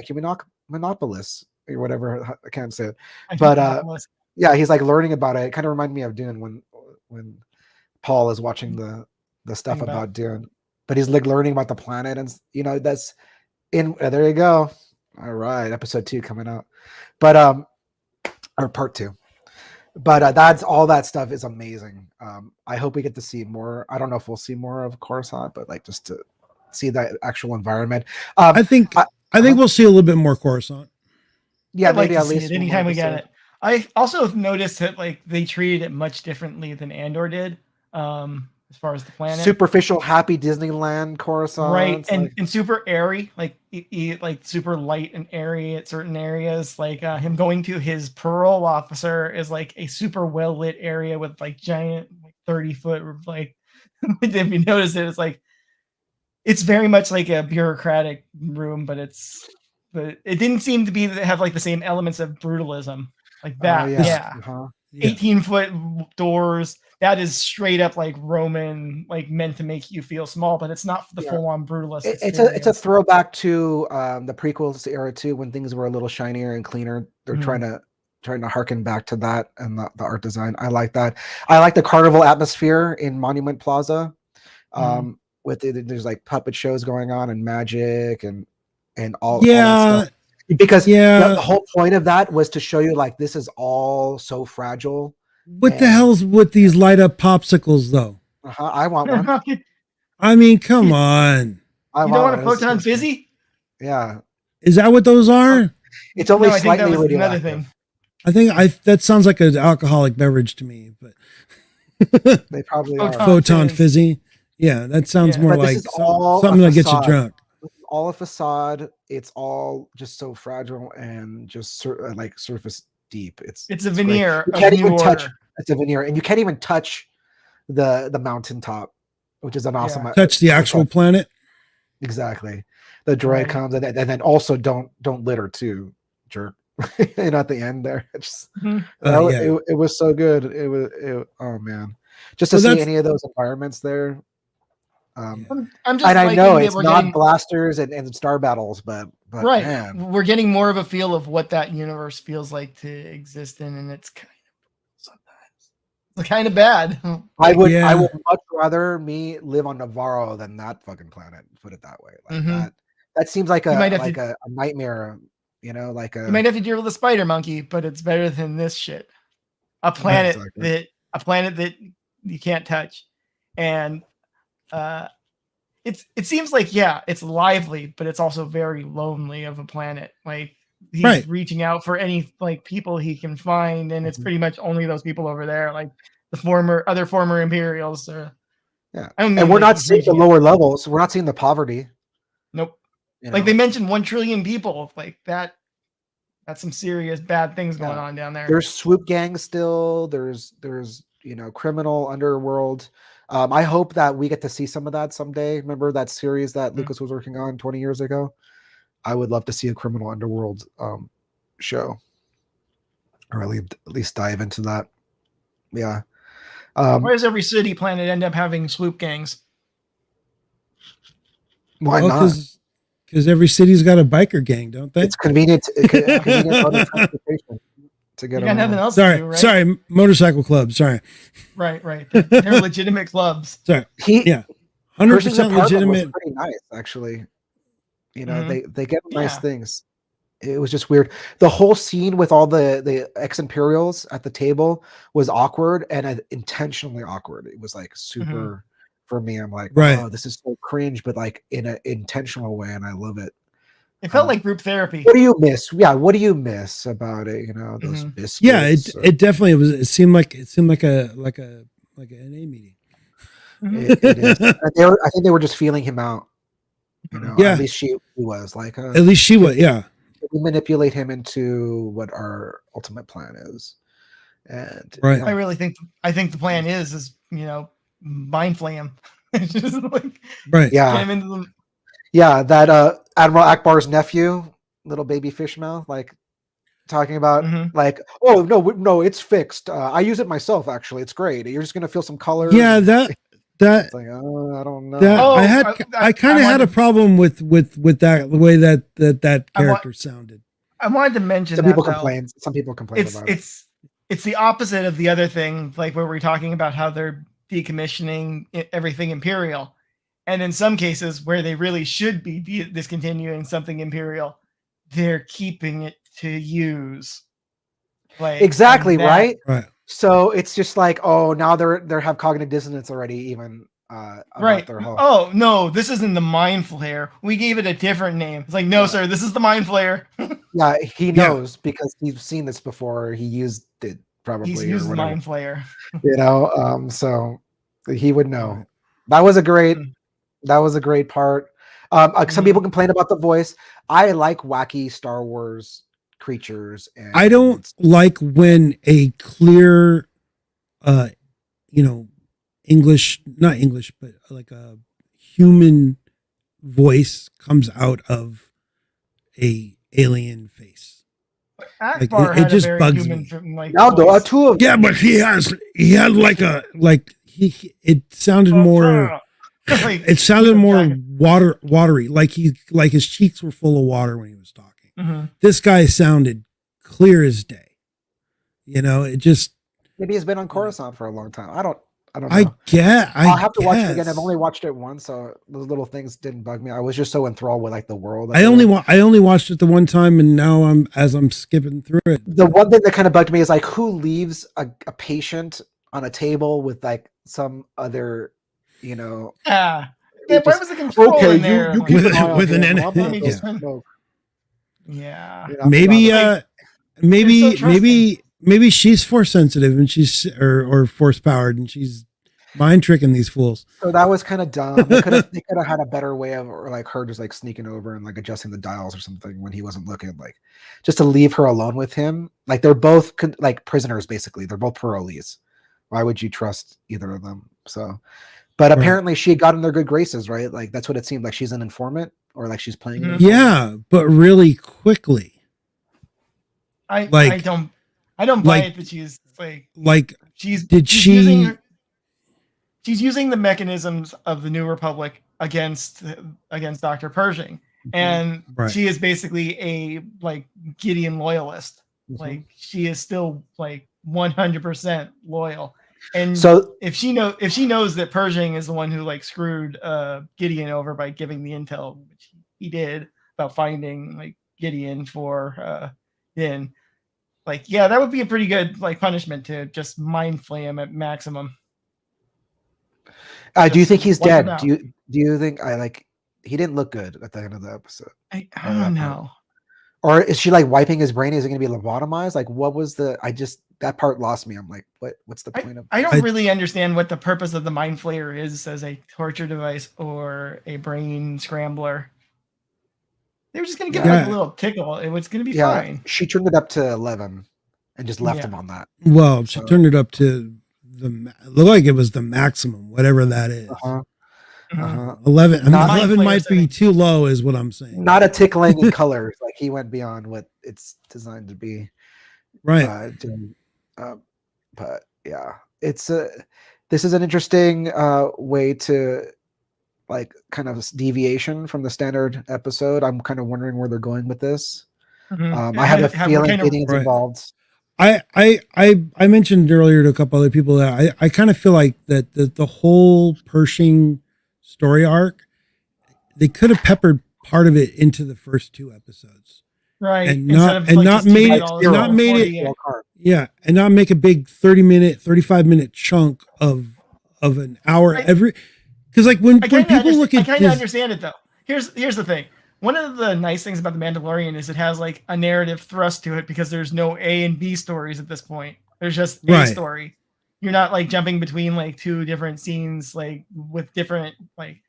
monopolist or whatever. I can't say it, but yeah, he's like learning about it. It kind of reminded me of Dune when Paul is watching the stuff about Dune, but he's like learning about the planet and that's in there you go. All right, episode 2 coming out, but or part 2. But that's all that stuff is amazing. I hope we get to see more. I don't know if we'll see more of Coruscant, but like just to see that actual environment. I think we'll see a little bit more Coruscant. Yeah, I'd maybe like at least anytime we get it. I also noticed that like they treated it much differently than Andor did. as far as the planet. Superficial, happy Disneyland Coruscant. Right, and super airy, like like super light and airy at certain areas. Like him going to his parole officer is like a super well lit area with like giant, like 30-foot, like if you notice it, it's like it's very much like a bureaucratic room, but it didn't seem to be have like the same elements of brutalism like that. Yeah. Uh-huh. 18-foot doors. That is straight up like Roman, like meant to make you feel small, but it's not the full-on brutalist. It's a throwback to the prequels era too, when things were a little shinier and cleaner. They're trying to harken back to that and the art design. I like that. I like the carnival atmosphere in Monument Plaza. There's like puppet shows going on and magic and all that stuff. Because the whole point of that was to show you like this is all so fragile. What the hell's with these light up popsicles though? I want one. I mean, come on. You don't want a photon fizzy? Yeah. Is that what those are? It's only I think that slightly was another thing. I think that sounds like an alcoholic beverage to me, but they probably are. Photon fizzy. Yeah, that sounds more like something that gets you drunk. All a facade. It's all just so fragile and just like surface deep. It's a veneer. You can't even touch. It's a veneer, and you can't even touch the mountaintop, which is an awesome. Touch the actual planet. Exactly. The droid comes and then also don't litter too, jerk. At the end there, it was so good. Oh man, just to see any of those environments there. I'm just and I know it's not blasters and star battles, but right, man. We're getting more of a feel of what that universe feels like to exist in, and it's kind of bad. I would much rather me live on Navarro than that fucking planet. Put it that way. Like that seems like a nightmare. You might have to deal with a spider monkey, but it's better than this shit. A planet that you can't touch, and it seems like it's lively, but it's also very lonely of a planet. Like he's reaching out for any like people he can find, and it's pretty much only those people over there, like the other former Imperials. And we're not seeing the lower levels. We're not seeing the poverty. Nope. Like they mentioned 1 trillion people, like that. That's some serious bad things going on down there. There's swoop gangs still. There's criminal underworld. I hope that we get to see some of that someday. Remember that series that Lucas was working on 20 years ago? I would love to see a criminal underworld show, or at least dive into that. Yeah. Why does every city planet end up having swoop gangs? Why not? Because every city's got a biker gang, don't they? It's convenient transportation to get nothing else sorry, to do, right? Sorry, motorcycle club. Sorry. Right. They're legitimate clubs. Sorry. 100% legitimate. Was pretty nice, actually. They get nice things. It was just weird. The whole scene with all the ex-Imperials at the table was awkward and intentionally awkward. It was like super. For me, I'm like, oh, this is so cringe, but like in an intentional way, and I love it. It felt like group therapy. What do you miss? Yeah, what do you miss about it? Those biscuits. Yeah, it definitely was. It seemed like an NA meeting. It is. I think they were just feeling him out. At least she was like. At least she was. Yeah. We manipulate him into what our ultimate plan is, and I really think the plan is mind flay him. Just like, get him into the... that Admiral Akbar's nephew, little baby fish mouth, like talking about like, oh no, it's fixed. I use it myself, actually. It's great. You're just gonna feel some color. Yeah, that it's like, I don't know. I kind of had a problem with that, the way that character sounded. I wanted to mention some people complain about it. It's the opposite of the other thing, like where we're talking about how they're decommissioning everything Imperial, and in some cases where they really should be discontinuing something Imperial, they're keeping it to use. Like exactly, right. So it's just like, oh, now they have cognitive dissonance already, even right. Oh no, this isn't the mind flare. We gave it a different name. It's like, no, sir, this is the mind flare. Yeah, he knows because he's seen this before. He used it. Probably he's used the mind flare. So He would know. That was a great part. Some people complain about the voice. I like wacky Star Wars creatures. And I don't like when a clear, English, not English, but like a human voice comes out of a alien face. Akbar it had just a very bugs human, me. like, Aldo, voice. two of Yeah, but he had it sounded more. Like, It sounded more Jack- watery, like his cheeks were full of water when he was talking. Mhm. This guy sounded clear as day. It just. maybe he's been on Coruscant for a long time. I don't know. I'll have to watch it again. I've only watched it once, so those little things didn't bug me. I was just so enthralled with like the world. I only watched it the one time, and now I'm skipping through it. The one thing that kind of bugged me is like who leaves a patient on a table with like some other, Yeah, where was the control okay, in there? you Like, keep an eye on with an him. en- I'm not yeah. gonna smoke. yeah. You know, Maybe like, maybe she's force sensitive and she's or force powered and she's mind tricking these fools. so that was kind of dumb. They could have had a better way of, or like her just like sneaking over and like adjusting the dials or something when he wasn't looking, like just to leave her alone with him. Like they're both like prisoners basically. They're both parolees. Why would you trust either of them? So, but Right. apparently she got in their good graces, right? Like that's what it seemed like. She's an informant, or like she's playing. An informant. Yeah, but really quickly. I don't buy it that she's she's using the mechanisms of the New Republic against Dr. Pershing, and Right. she is basically a like Gideon loyalist. Mhm. Like she is still like 100% loyal. And So if she knows that Pershing is the one who like screwed Gideon over by giving the intel, which he did, about finding like Gideon for Din, like yeah, that would be a pretty good like punishment to just mind flay him at maximum. do you think he's wipe him dead? out. Do you think he didn't look good at the end of the episode? I don't know. Or is she like wiping his brain? Is it going to be lobotomized? Like, what was that part lost me. I'm like, what's the point of? I don't really understand what the purpose of the mind flayer is as a torture device or a brain scrambler. They were just going to give like a little tickle. It was going to be fine. She turned it up to 11 and just left him on that. Well, she turned it up to looked like it was the maximum, whatever that is. 11. I mean, 11 might be too low, is what I'm saying. Not a tickling in colors. Like he went beyond what it's designed to be. Right. But yeah, this is an interesting way to like kind of deviation from the standard episode. I'm kind of wondering where they're going with this. I have a feeling Gideon's involved. I mentioned earlier to a couple other people that I kind of feel like that the whole Pershing story arc, they could have peppered part of it into the first two episodes. Right. And not make a big 35-minute chunk of an hour every, because like when people look at I kind of understand it though. Here's the thing. One of the nice things about the Mandalorian is it has like a narrative thrust to it because there's no A and B stories at this point. There's just a story. You're not like jumping between like two different scenes like with different like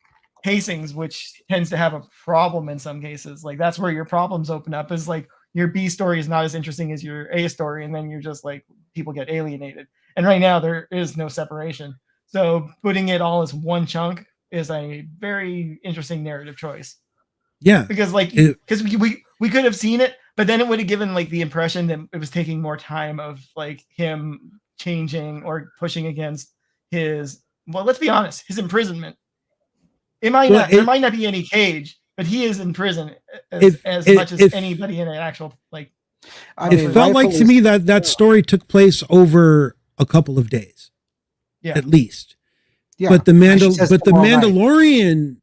pacings, which tends to have a problem in some cases. Like that's where your problems open up, is like your B story is not as interesting as your A story, and then you're just like people get alienated. And right now there is no separation. So putting it all as one chunk is a very interesting narrative choice. Yeah. Because we could have seen it, but then it would have given like the impression that it was taking more time of like him changing or pushing against his, well, let's be honest, his imprisonment. There might not be any cage, but he is in prison as much as anybody in an actual like. It felt like to me that story took place over a couple of days, at least. Yeah, but the Mandalorian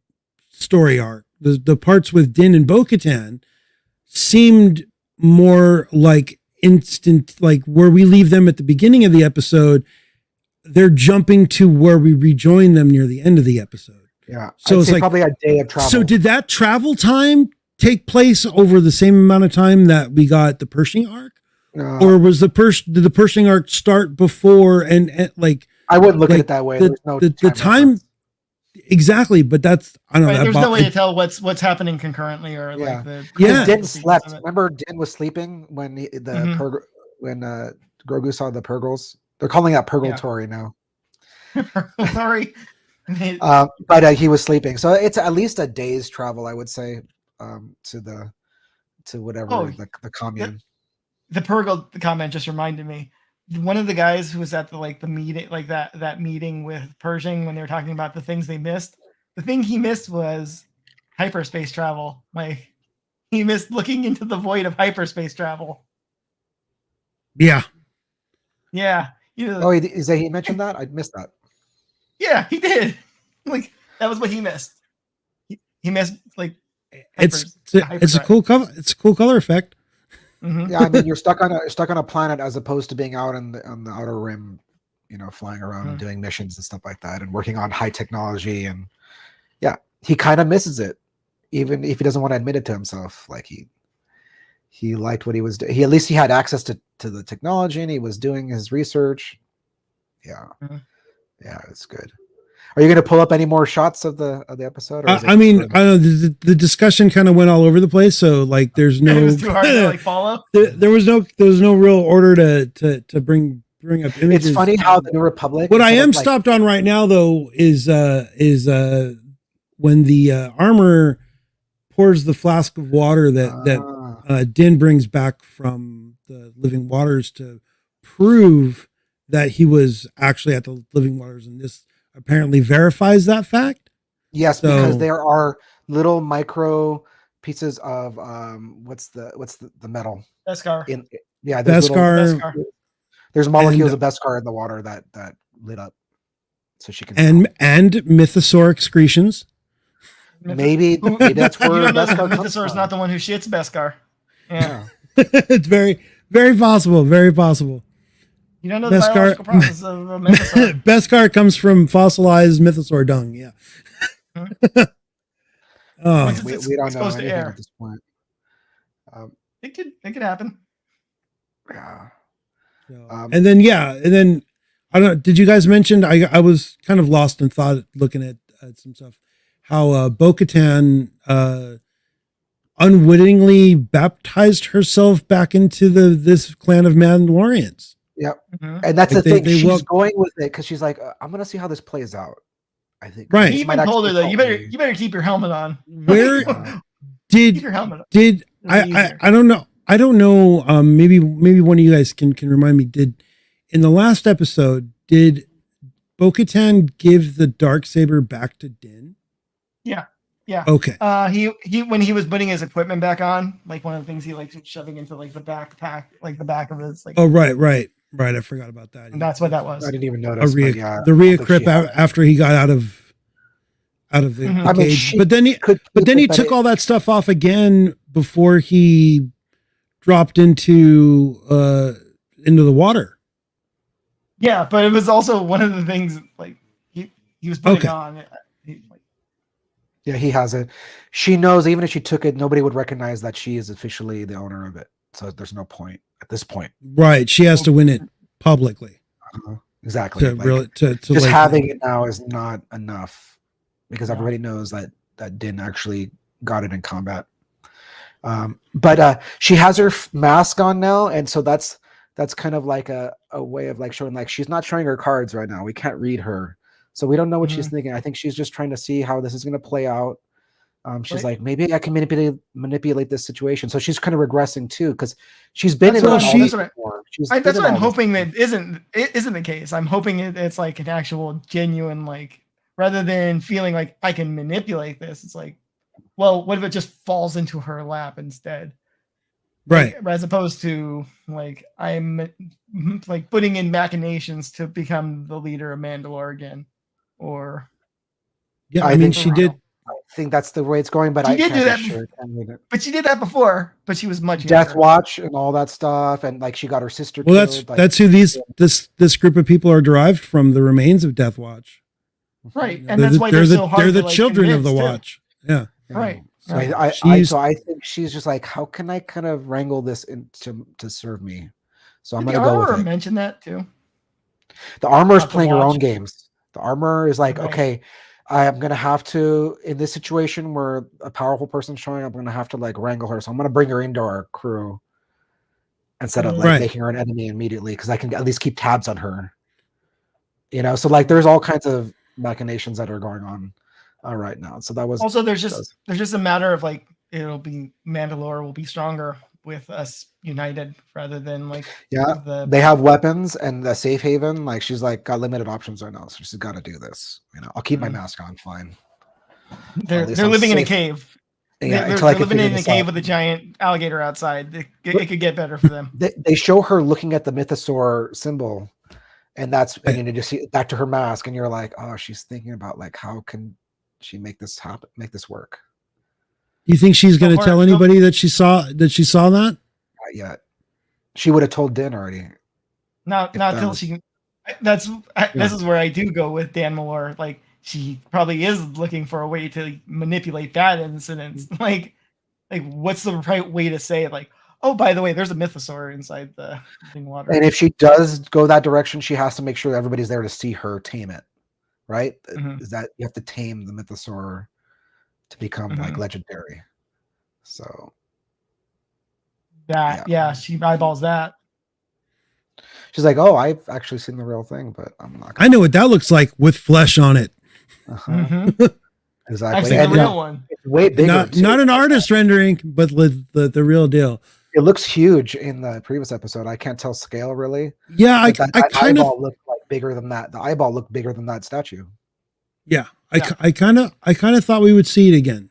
story arc, the parts with Din and Bo-Katan, seemed more like instant, like where we leave them at the beginning of the episode, they're jumping to where we rejoin them near the end of the episode. Yeah. So it's like probably a day of travel. So did that travel time take place over the same amount of time that we got the Pershing arc? Or was did the Pershing arc start before and like I wouldn't look at Like, it that way. the- There's no the time time- reference. exactly, but that's I don't know. Right, That there's bo- no way to it- tell what's happening concurrently or Yeah. like the Because Yeah. Din sequence slept. of it. Remember, Din was sleeping when Mhm. when Grogu saw the Purgles. They're calling that Purgatory now. Sorry. But he was sleeping, so it's at least a day's travel, I would say, to whatever Oh, the commune. The Purgle comment just reminded me. One of the guys who was at the meeting, like that meeting with Pershing when they were talking about the things they missed. The thing he missed was hyperspace travel. Like he missed looking into the void of hyperspace travel. yeah. Yeah. You know, Oh, he mentioned that? I missed that. yeah, he did. Like that was what he missed. He missed like It's hyperdrive. a cool cover. It's a cool color effect. Mhm. Yeah, I mean, you're stuck on a planet as opposed to being out on the outer rim, flying around and doing missions and stuff like that, and working on high technology. And yeah, he kind of misses it, even if he doesn't want to admit it to himself. Like he liked what he was doing. At least he had access to the technology, and he was doing his research. Yeah, yeah, it's good. Are you going to pull up any more shots of the episode? Or I mean, I don't know. The discussion kind of went all over the place. So like, there's no. It was too hard to like follow. There was no real order to bring up images. It's funny how the New Republic. What I am stopped on right now though is when the armor pours the flask of water that Din brings back from the Living Waters to prove that he was actually at the Living Waters, and this apparently verifies that fact. Yes, because there are little micro pieces of what's the metal? Beskar. Beskar. There's molecules of Beskar in the water that lit up, so she can. And mythosaur excretions. Maybe that's where Beskar Mythosaur is not the one who shits Beskar. Yeah, it's very, very possible. Very possible. You don't know the biological process of a mythosaur. Beskar comes from fossilized mythosaur dung. Yeah. We don't know anything at this point. It could happen. Yeah. And then I don't know. Did you guys mention? I was kind of lost in thought looking at some stuff. How Bo-Katan unwittingly baptized herself back into this clan of Mandalorians. Yep. And that's the thing. She's going with it because she's like, I'm going to see how this plays out. I think. Right. He even told her that you better keep your helmet on. Where keep your helmet on. Did I don't know. I don't know. Maybe one of you guys can remind me. Did in the last episode did Bo-Katan give the Darksaber back to Din? Yeah. Yeah. Okay. He when he was putting his equipment back on, like one of the things he likes shoving into like the backpack, like the back of his like. Oh right. I forgot about that. And that's what that was. I didn't even notice. The re-equip after he got out of the cage. But then he took all that stuff off again before he dropped into the water. Yeah, but it was also one of the things like he was putting on. Yeah, he has it. She knows even if she took it, nobody would recognize that she is officially the owner of it. So there's no point at this point. Right. She has to win it publicly. Exactly. Just having it now is not enough because everybody knows that Din actually got it in combat. But she has her mask on now, and so that's kind of like a way of like showing like she's not showing her cards right now. We can't read her. So we don't know what she's thinking. I think she's just trying to see how this is going to play out. She's like, maybe I can manipulate this situation. So she's kind of regressing too, because she's been in all this before. That's what I'm hoping that isn't the case. I'm hoping it's like an actual genuine, like, rather than feeling like I can manipulate this. It's like, well, what if it just falls into her lap instead? Right. Like, as opposed to like I'm like putting in machinations to become the leader of Mandalore again. Or I mean, she did. I think that's the way it's going, but she I did can't do that. be sure. But she did that before. But she was much Death younger. Watch and all that stuff, and like she got her sister. Well, killed, that's who this group of people are derived from. The remains of Death Watch. Right, and that's why they're so hard. They're the like, children of the too. Watch. Yeah. Right. So I think she's just like, how can I kind of wrangle this to serve me? So I'm going to go with it. Mention that too. The armor is Not to playing her own watch. games. The armor is like, Right. okay, I'm gonna have to, in this situation where a powerful person's showing up, I'm gonna have to like wrangle her. So I'm gonna bring her into our crew instead of like Right. making her an enemy immediately, because I can at least keep tabs on her. You know, so like there's all kinds of machinations that are going on right now. So that was Also, there's just a matter of like it'll be Mandalore will be stronger with us united rather than like they have weapons and the safe haven. Like she's like got limited options right now, so she's got to do this. You know, I'll keep my mask on, fine. They're living in a cave. Yeah, they're living in a cave with a giant alligator outside. It could get better for them. They show her looking at the mythosaur symbol, and and you just see back to her mask, and you're like, oh, she's thinking about like how can she make this happen, make this work. You think she's going to tell anybody that she saw that? Not yet. She would have told Din already. Not till she. This is where I do go with DanMalore. Like she probably is looking for a way to manipulate that incident. Like what's the right way to say it? Like, oh, by the way, there's a mythosaur inside the water. And if she does go that direction, she has to make sure everybody's there to see her tame it. Right? Is that you have to tame the mythosaur to become like legendary. So she eyeballs that. She's like, oh, I've actually seen the real thing, but I'm not. I know what that looks like with flesh on it. Exactly. I've seen the real one. It's way bigger. Not an artist rendering, but the real deal. It looks huge in the previous episode. I can't tell scale really. Yeah, I kind of looked like bigger than that. The eyeball looked bigger than that statue. Yeah, I kind of thought we would see it again.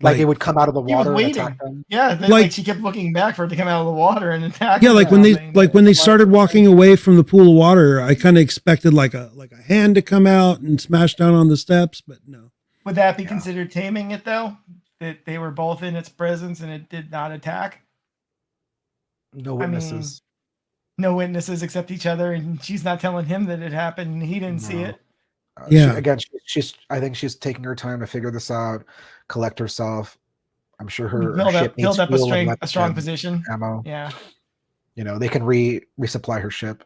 Like it would come out of the water and attack them. Yeah, then, like she kept looking back for it to come out of the water and attack. Yeah, like when they started walking away from the pool of water, I kind of expected like a hand to come out and smash down on the steps, but no. Would that be considered taming it though? That they were both in its presence and it did not attack? No witnesses. No witnesses except each other, and she's not telling him that it happened and he didn't see it. I think she's taking her time to figure this out, collect herself. I'm sure her ship build up a strong position. Ammo. Yeah. You know, they can resupply her ship.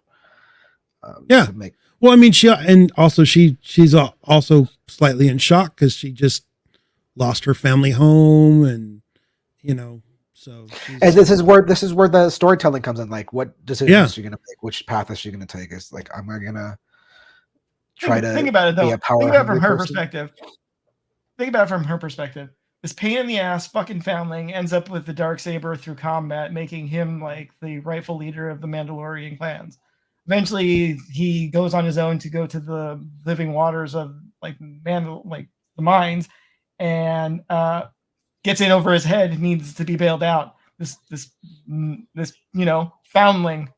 Well, I mean, she's also slightly in shock because she just lost her family home, and so. And this is where the storytelling comes in. Like, what decisions is she going to make? Which path is she going to take? Is like, am I going to try to think about it though? Think about it from her perspective. Think about it from her perspective. This pain in the ass fucking foundling ends up with the Darksaber through combat, making him like the rightful leader of the Mandalorian clans. Eventually, he goes on his own to go to the living waters of the mines, and gets in over his head. Needs to be bailed out. This foundling,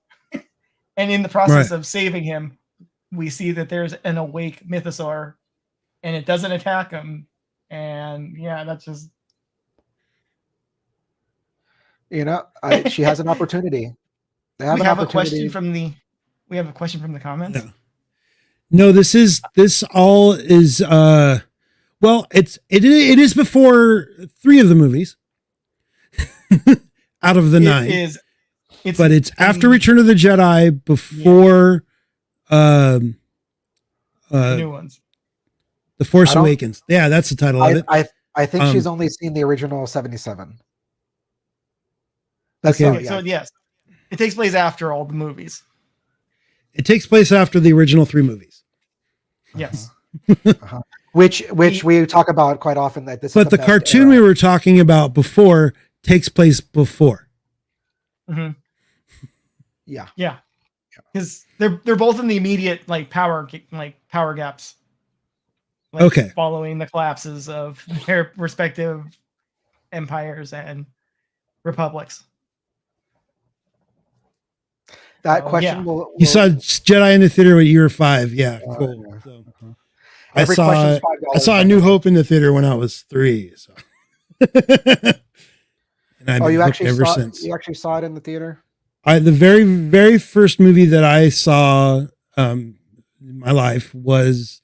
and in the process of saving him, we see that there's an awake mythosaur, and it doesn't attack him. And that's just she has an opportunity. We have a question from the comments. No, this all is it is before 3 of the movies out of the 9. It's after Return of the Jedi, before new ones. The Force Awakens. Yeah, that's the title of it. I think she's only seen the original 77. So yes, it takes place after all the movies. It takes place after the original 3 movies. Yes. Which we talk about quite often. That this. But the cartoon we were talking about before takes place before. Mm-hmm. Yeah. Because they're both in the immediate power gaps. Following the collapses of their respective empires and republics. That question will you saw Jedi in the theater when you were 5. Yeah, cool. Yeah. So, I saw A New Hope in the theater when I was 3. So. And I've you actually ever saw since. You actually saw it in the theater? The very, very first movie that I saw in my life was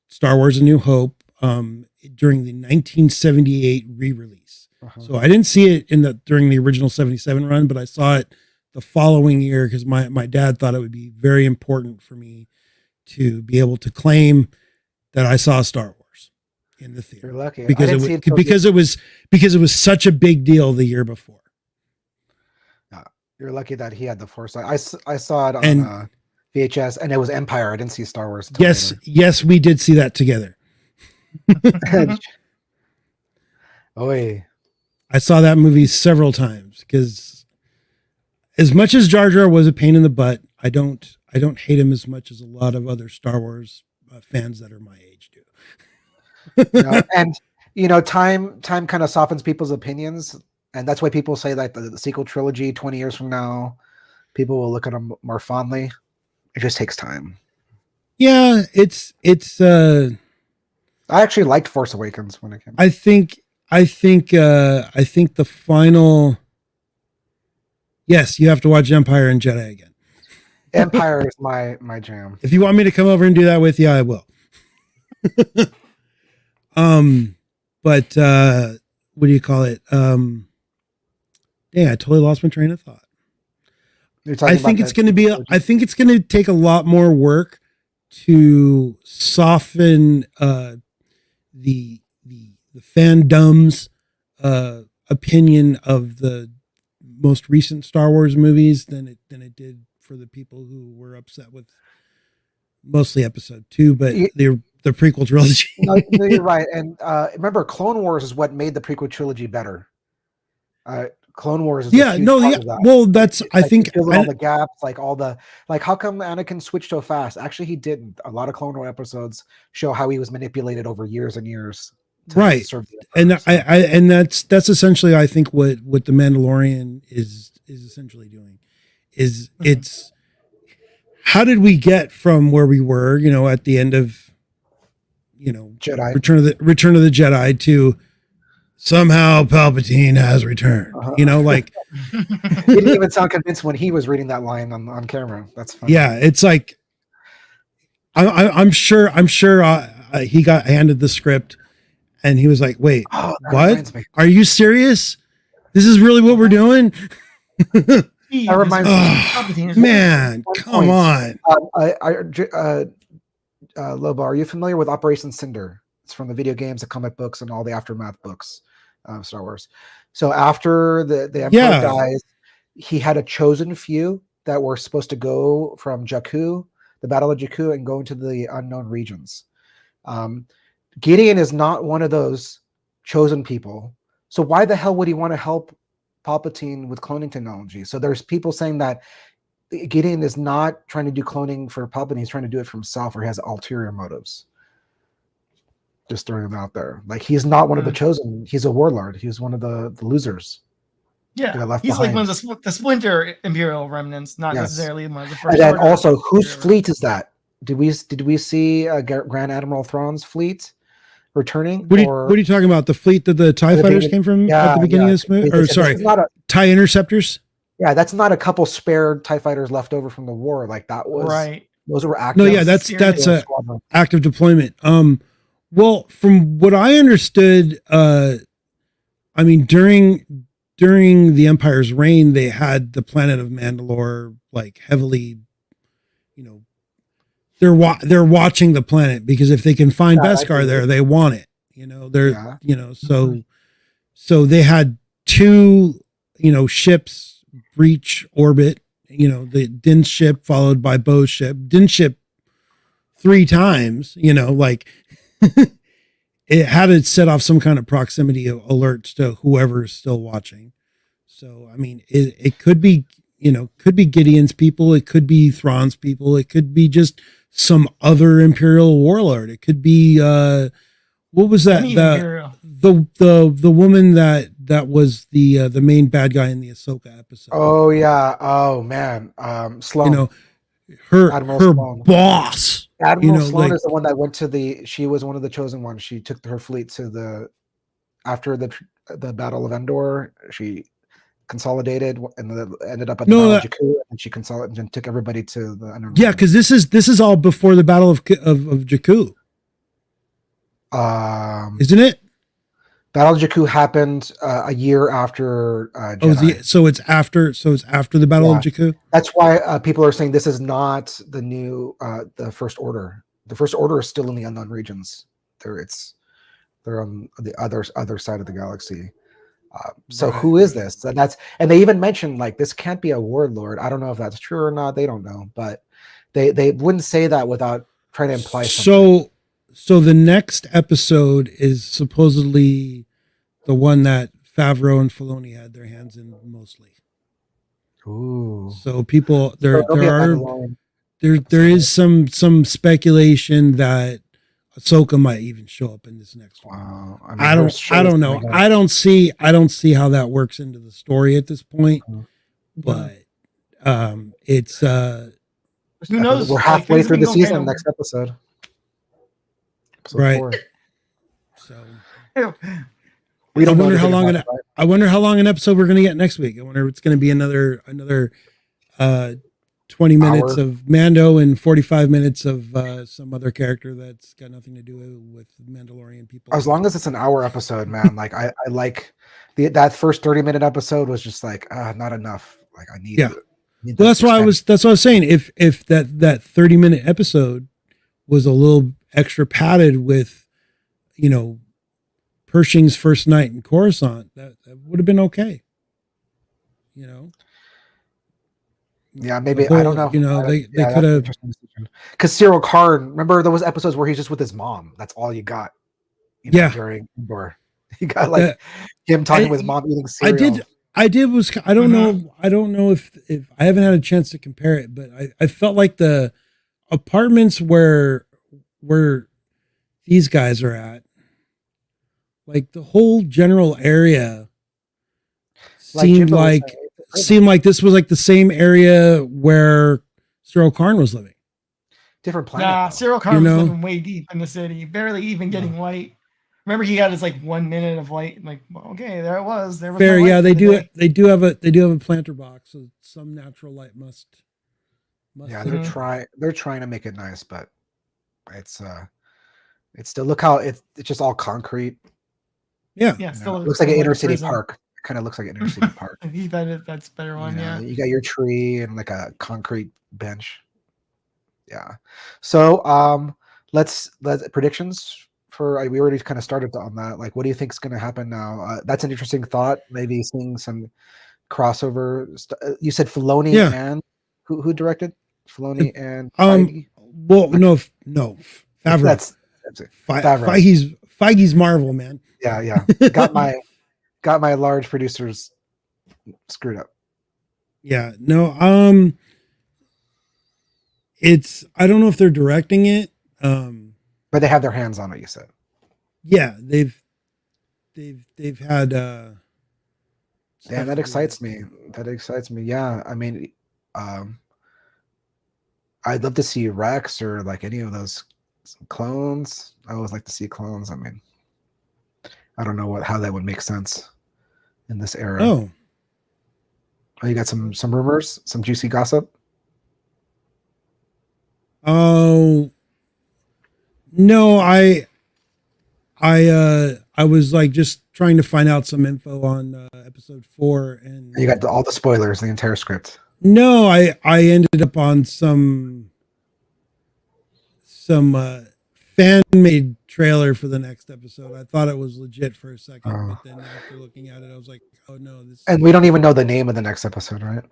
Star Wars: A New Hope during the 1978 re-release. So I didn't see it during the original 77 run, but I saw it the following year because my dad thought it would be very important for me to be able to claim that I saw Star Wars in the theater. You're lucky. Because I it didn't see was, it till because it was such a big deal the year before. You're lucky that he had the foresight. I saw it on And- VHS, and it was Empire. I didn't see Star Wars. Till Yes, we did see that together. later. Oy. I saw that movie several times because as much as Jar Jar was a pain in the butt, I don't hate him as much as a lot of other Star Wars fans that are my age do. And time kind of softens people's opinions, and that's why people say that the sequel trilogy 20 years from now, people will look at them more fondly. It just takes time. Yeah, it's I actually liked Force Awakens when it came. I think the final. Yes, you have to watch Empire and Jedi again. Empire is my jam. If you want me to come over and do that with you, I will. But what do you call it? Dang, I totally lost my train of thought. I think it's going to be. I think it's going to take a lot more work to soften the fandom's opinion of the most recent Star Wars movies than it did for the people who were upset with mostly Episode 2, but the prequel trilogy. No, you're right. And remember, Clone Wars is what made the prequel trilogy better. Clone Wars is a huge part of that. Well, that's I think all the gaps, how come Anakin switched so fast? Actually, he didn't. A lot of Clone Wars episodes show how he was manipulated over years and years. Right. And and that's essentially I think what the Mandalorian is essentially doing is it's how did we get from where we were, at the end of Jedi Return of the Jedi to somehow Palpatine has returned. He He didn't even sound convinced when he was reading that line on camera. That's funny. Yeah, it's like I'm sure he got handed the script and he was like, "Wait, what? Are you serious? This is really what we're doing?" That reminds me. Man, come on. Lobo, are you familiar with Operation Cinder? It's from the video games, the comic books, and all the aftermath books of Star Wars. So after the Emperor dies, he had a chosen few that were supposed to go from Jakku, the Battle of Jakku, and go into the unknown regions. Gideon is not one of those chosen people. So why the hell would he want to help Palpatine with cloning technology? So there's people saying that Gideon is not trying to do cloning for Palpatine. He's trying to do it for himself, or he has ulterior motives. Just throwing them out there. Like, he's not one of the chosen. He's a warlord. He's one of the losers. Yeah, he's behind. like one of the splinter Imperial remnants, not necessarily one of the first. And then also, whose fleet is that? Did we see Grand Admiral Thrawn's fleet returning? What are you talking about? The fleet that the TIE fighters came from at the beginning of this movie? Or sorry, TIE interceptors? Yeah, that's not a couple spare TIE fighters left over from the war. Like, that was right. Those were active. No, yeah, that's a active deployment. Well, from what I understood, I mean, during the Empire's reign, they had the planet of Mandalore like heavily, they're watching the planet because if they can find Beskar there, they want it. So they had two, ships breach orbit. The Din ship followed by Bo's ship. Din ship 3 times. It had to set off some kind of proximity alerts to whoever's still watching. So, I mean, it could be, could be Gideon's people. It could be Thrawn's people. It could be just some other Imperial warlord. It could be, what was that? The woman that was the main bad guy in the Ahsoka episode. Oh yeah. Oh man. Sloan. Her boss. Admiral Sloan is the one that went to she was one of the chosen ones. She took her fleet to after the Battle of Endor. She consolidated and ended up at the Battle of Jakku, and she consolidated and took everybody to the underground. Yeah, because this is all before the Battle of Jakku. Isn't it? Battle of Jakku happened a year after Oh, Jedi. so it's after the Battle of Jakku. That's why people are saying this is not the new the First Order. The First Order is still in the unknown regions. They're on the other side of the galaxy. So Right, who is right. this? And they even mentioned like this can't be a warlord. I don't know if that's true or not. They don't know, but they wouldn't say that without trying to imply something. So the next episode is supposedly the one that Favreau and Filoni had their hands in mostly. Ooh. So people So it'll be a there Mandalorian is some speculation that Ahsoka might even show up in this next one. Wow. I, mean, I don't know. I don't see how that works into the story at this point. But it's who knows? We're Like, halfway things through can the go season. kind of- Next episode. Right. 4. So We don't I wonder know how anything long about it. I wonder how long an episode we're going to get next week. I wonder if it's going to be another 20 minutes Hour. of Mando and 45 minutes of some other character that's got nothing to do with Mandalorian people. As long as it's an hour episode, man. Like I like that first 30-minute episode was just like not enough. Like I need. Yeah. Need Well, that's what I was saying. If that 30-minute episode was a little extra padded with, Pershing's first night in Coruscant, that would have been okay. Yeah, maybe whole, I don't know. They could have, because Cyril Karn. Remember those episodes where he's just with his mom. That's all you got. During Endor, you got like him talking with his mom eating cereal. I don't know if I haven't had a chance to compare it, but I felt like the apartments where these guys are at, like the whole general area seemed like this was like the same area where Cyril Karn was living. Different planet. Nah, Cyril Karn was living way deep in the city, barely even getting light. Remember, he got his like 1 minute of light. Like, okay, there it was. There was fair. No Yeah, light they do have a planter box, so some natural light must. Yeah, they're trying to make it nice, but it's still look how it's just all concrete. Yeah, still it looks like an inner city park. It kind of looks like an inner city park. That's a better one. Yeah, you got your tree and like a concrete bench. Yeah. So let's predictions for we already kind of started on that. Like, what do you think is going to happen now? That's an interesting thought. Maybe seeing some crossover. You said Filoni and who directed Filoni and Feige? Well, no, Favreau. That's Favreau. Feige's Marvel, man. Yeah. Got my large producers screwed up. Yeah, no. I don't know if they're directing it. But they have their hands on it, you said. Yeah, they've had yeah, that excites me. That excites me. Yeah. I mean, I'd love to see Rex or like any of those clones. I always like to see clones. I mean, I don't know how that would make sense in this era. Oh, you got some rumors, some juicy gossip. Oh no, I was like just trying to find out some info on episode 4, and you got all the spoilers, the entire script. No, I ended up on some fan-made trailer for the next episode. I thought it was legit for a second, but then after looking at it, I was like, "Oh no!" And we don't even know the name of the next episode, right?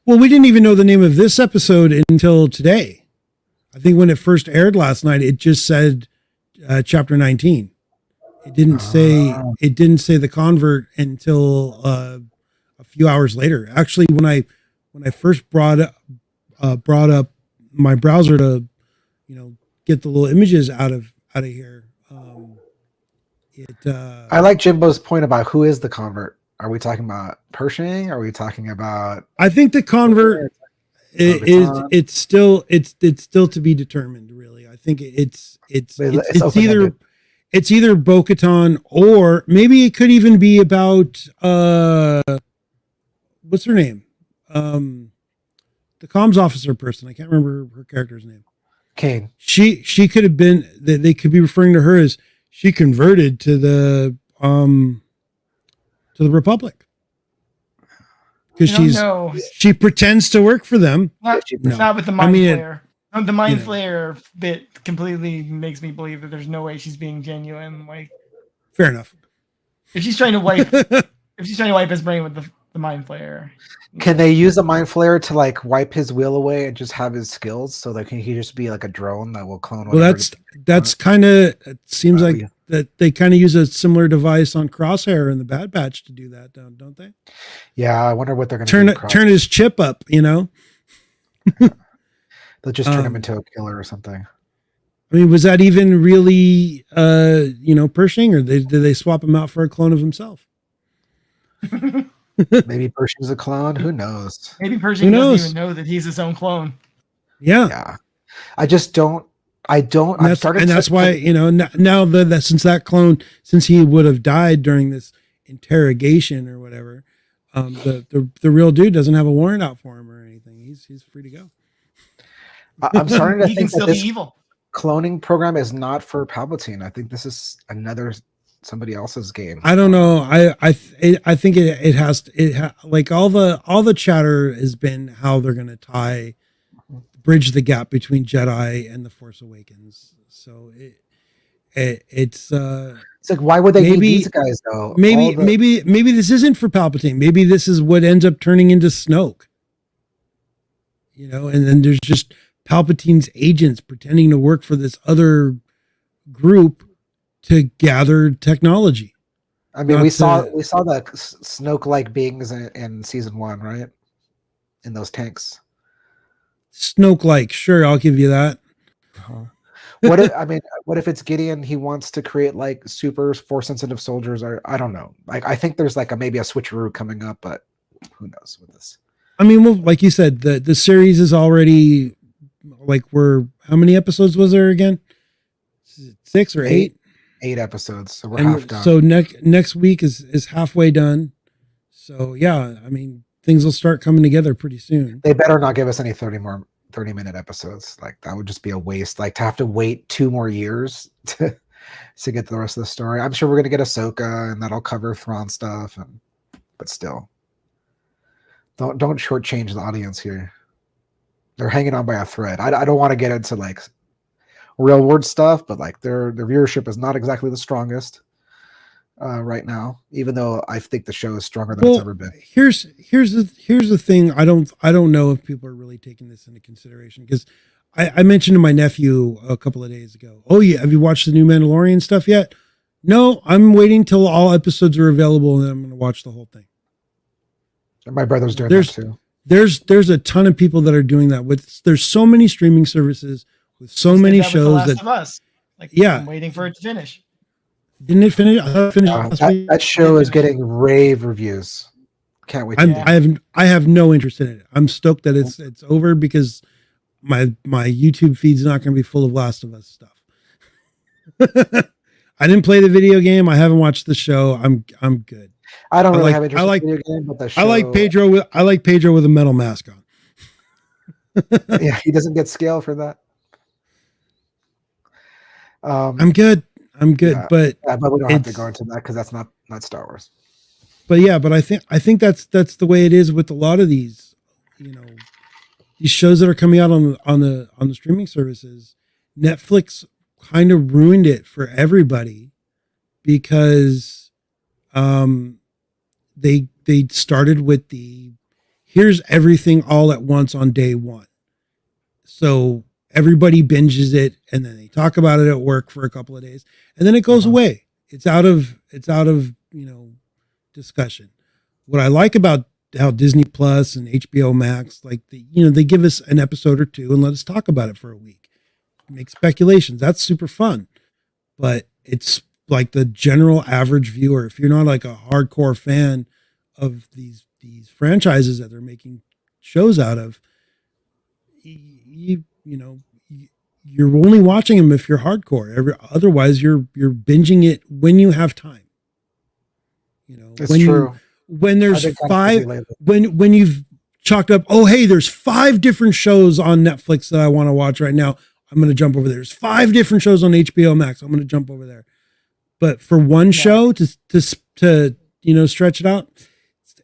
Well, we didn't even know the name of this episode until today. I think when it first aired last night, it just said chapter 19. It didn't say the convert until a few hours later. Actually, when I first brought up my browser to, get the little images out of here, I like Jimbo's point about who is the convert. Are we talking about Pershing? Are we talking about? I think the convert it's still to be determined. Really, I think it's either Bo-Katan, or maybe it could even be about what's her name, the comms officer person. I can't remember her character's name. Kane. She could have been. They could be referring to her as she converted to the to the Republic because No, she pretends to work for them. not with the mind I mean, flayer. The mind flayer bit completely makes me believe that there's no way she's being genuine. Like, fair enough. if she's trying to wipe his brain with the mind flayer. Can they use a mind flayer to like wipe his wheel away and just have his skills so that he just be like a drone that will clone? Well, that's kind of, it seems like that they kind of use a similar device on Crosshair and the Bad Batch to do that, don't they? Yeah, I wonder what they're going to turn his chip up, you know. They'll just turn him into a killer or something. I mean, was that even really, Pershing, or did they swap him out for a clone of himself? Maybe Pershing's a clone. Who knows? Maybe Pershing doesn't even know that he's his own clone. Yeah. I just don't. That's why, now that since he would have died during this interrogation or whatever, the real dude doesn't have a warrant out for him or anything. He's free to go. I'm starting to he think can still that be this evil. Cloning program is not for Palpatine. I think this is somebody else's game. I don't know. I think it has like all the chatter has been how they're going to bridge the gap between Jedi and the Force Awakens. So it's like, why would they need these guys though? Maybe this isn't for Palpatine. Maybe this is what ends up turning into Snoke. And then there's just Palpatine's agents pretending to work for this other group to gather technology. I mean, we saw the Snoke-like beings in season 1, right? In those tanks. Snoke-like, sure, I'll give you that. What if it's Gideon? He wants to create like super force-sensitive soldiers, or I don't know. Like, I think there's like maybe a switcheroo coming up, but who knows with this? I mean, well, like you said, the series is already like how many episodes was there again? 6 or 8? 8 episodes, so we're half done. So next week is halfway done. So yeah, I mean, things will start coming together pretty soon. They better not give us any 30-minute episodes. Like, that would just be a waste. Like, to have to wait 2 more years to get the rest of the story. I'm sure we're gonna get Ahsoka, and that'll cover Thrawn stuff, but still, don't shortchange the audience here. They're hanging on by a thread. I don't want to get into like real world stuff, but like their viewership is not exactly the strongest right now, even though I think the show is stronger than it's ever been. Here's the thing. I don't know if people are really taking this into consideration, because I mentioned to my nephew a couple of days ago, oh yeah, have you watched the new Mandalorian stuff yet? No, I'm waiting till all episodes are available and then I'm going to watch the whole thing. My brother's doing that too. There's a ton of people that are doing that. There's so many streaming services with so many shows that. Of Us. Like, yeah, I'm waiting for it to finish. Didn't it finish? I finished last week. That show is getting rave reviews. Can't wait. I have no interest in it. I'm stoked that it's over, because my YouTube feed's not going to be full of Last of Us stuff. I didn't play the video game. I haven't watched the show. I'm good. I don't really have interest in the video game, but the show. I like Pedro with a metal mask on. Yeah, he doesn't get scale for that. I'm good. Yeah, but we don't have to go into that because that's not Star Wars. But yeah, but I think that's the way it is with a lot of these, these shows that are coming out on the streaming services. Netflix kind of ruined it for everybody, because they started with here's everything all at once on day one. So everybody binges it, and then they talk about it at work for a couple of days, and then it goes away. It's out of discussion. What I like about how Disney Plus and HBO Max, like they give us an episode or two and let us talk about it for a week, make speculations. That's super fun. But it's like the general average viewer, if you're not like a hardcore fan of these franchises that they're making shows out of, you're only watching them if you're hardcore. Otherwise, you're binging it when you have time. It's true. When there's when you've chalked up, oh hey, there's 5 different shows on Netflix that I want to watch right now. I'm going to jump over there. There's 5 different shows on HBO Max. I'm going to jump over there. but for one show to stretch it out,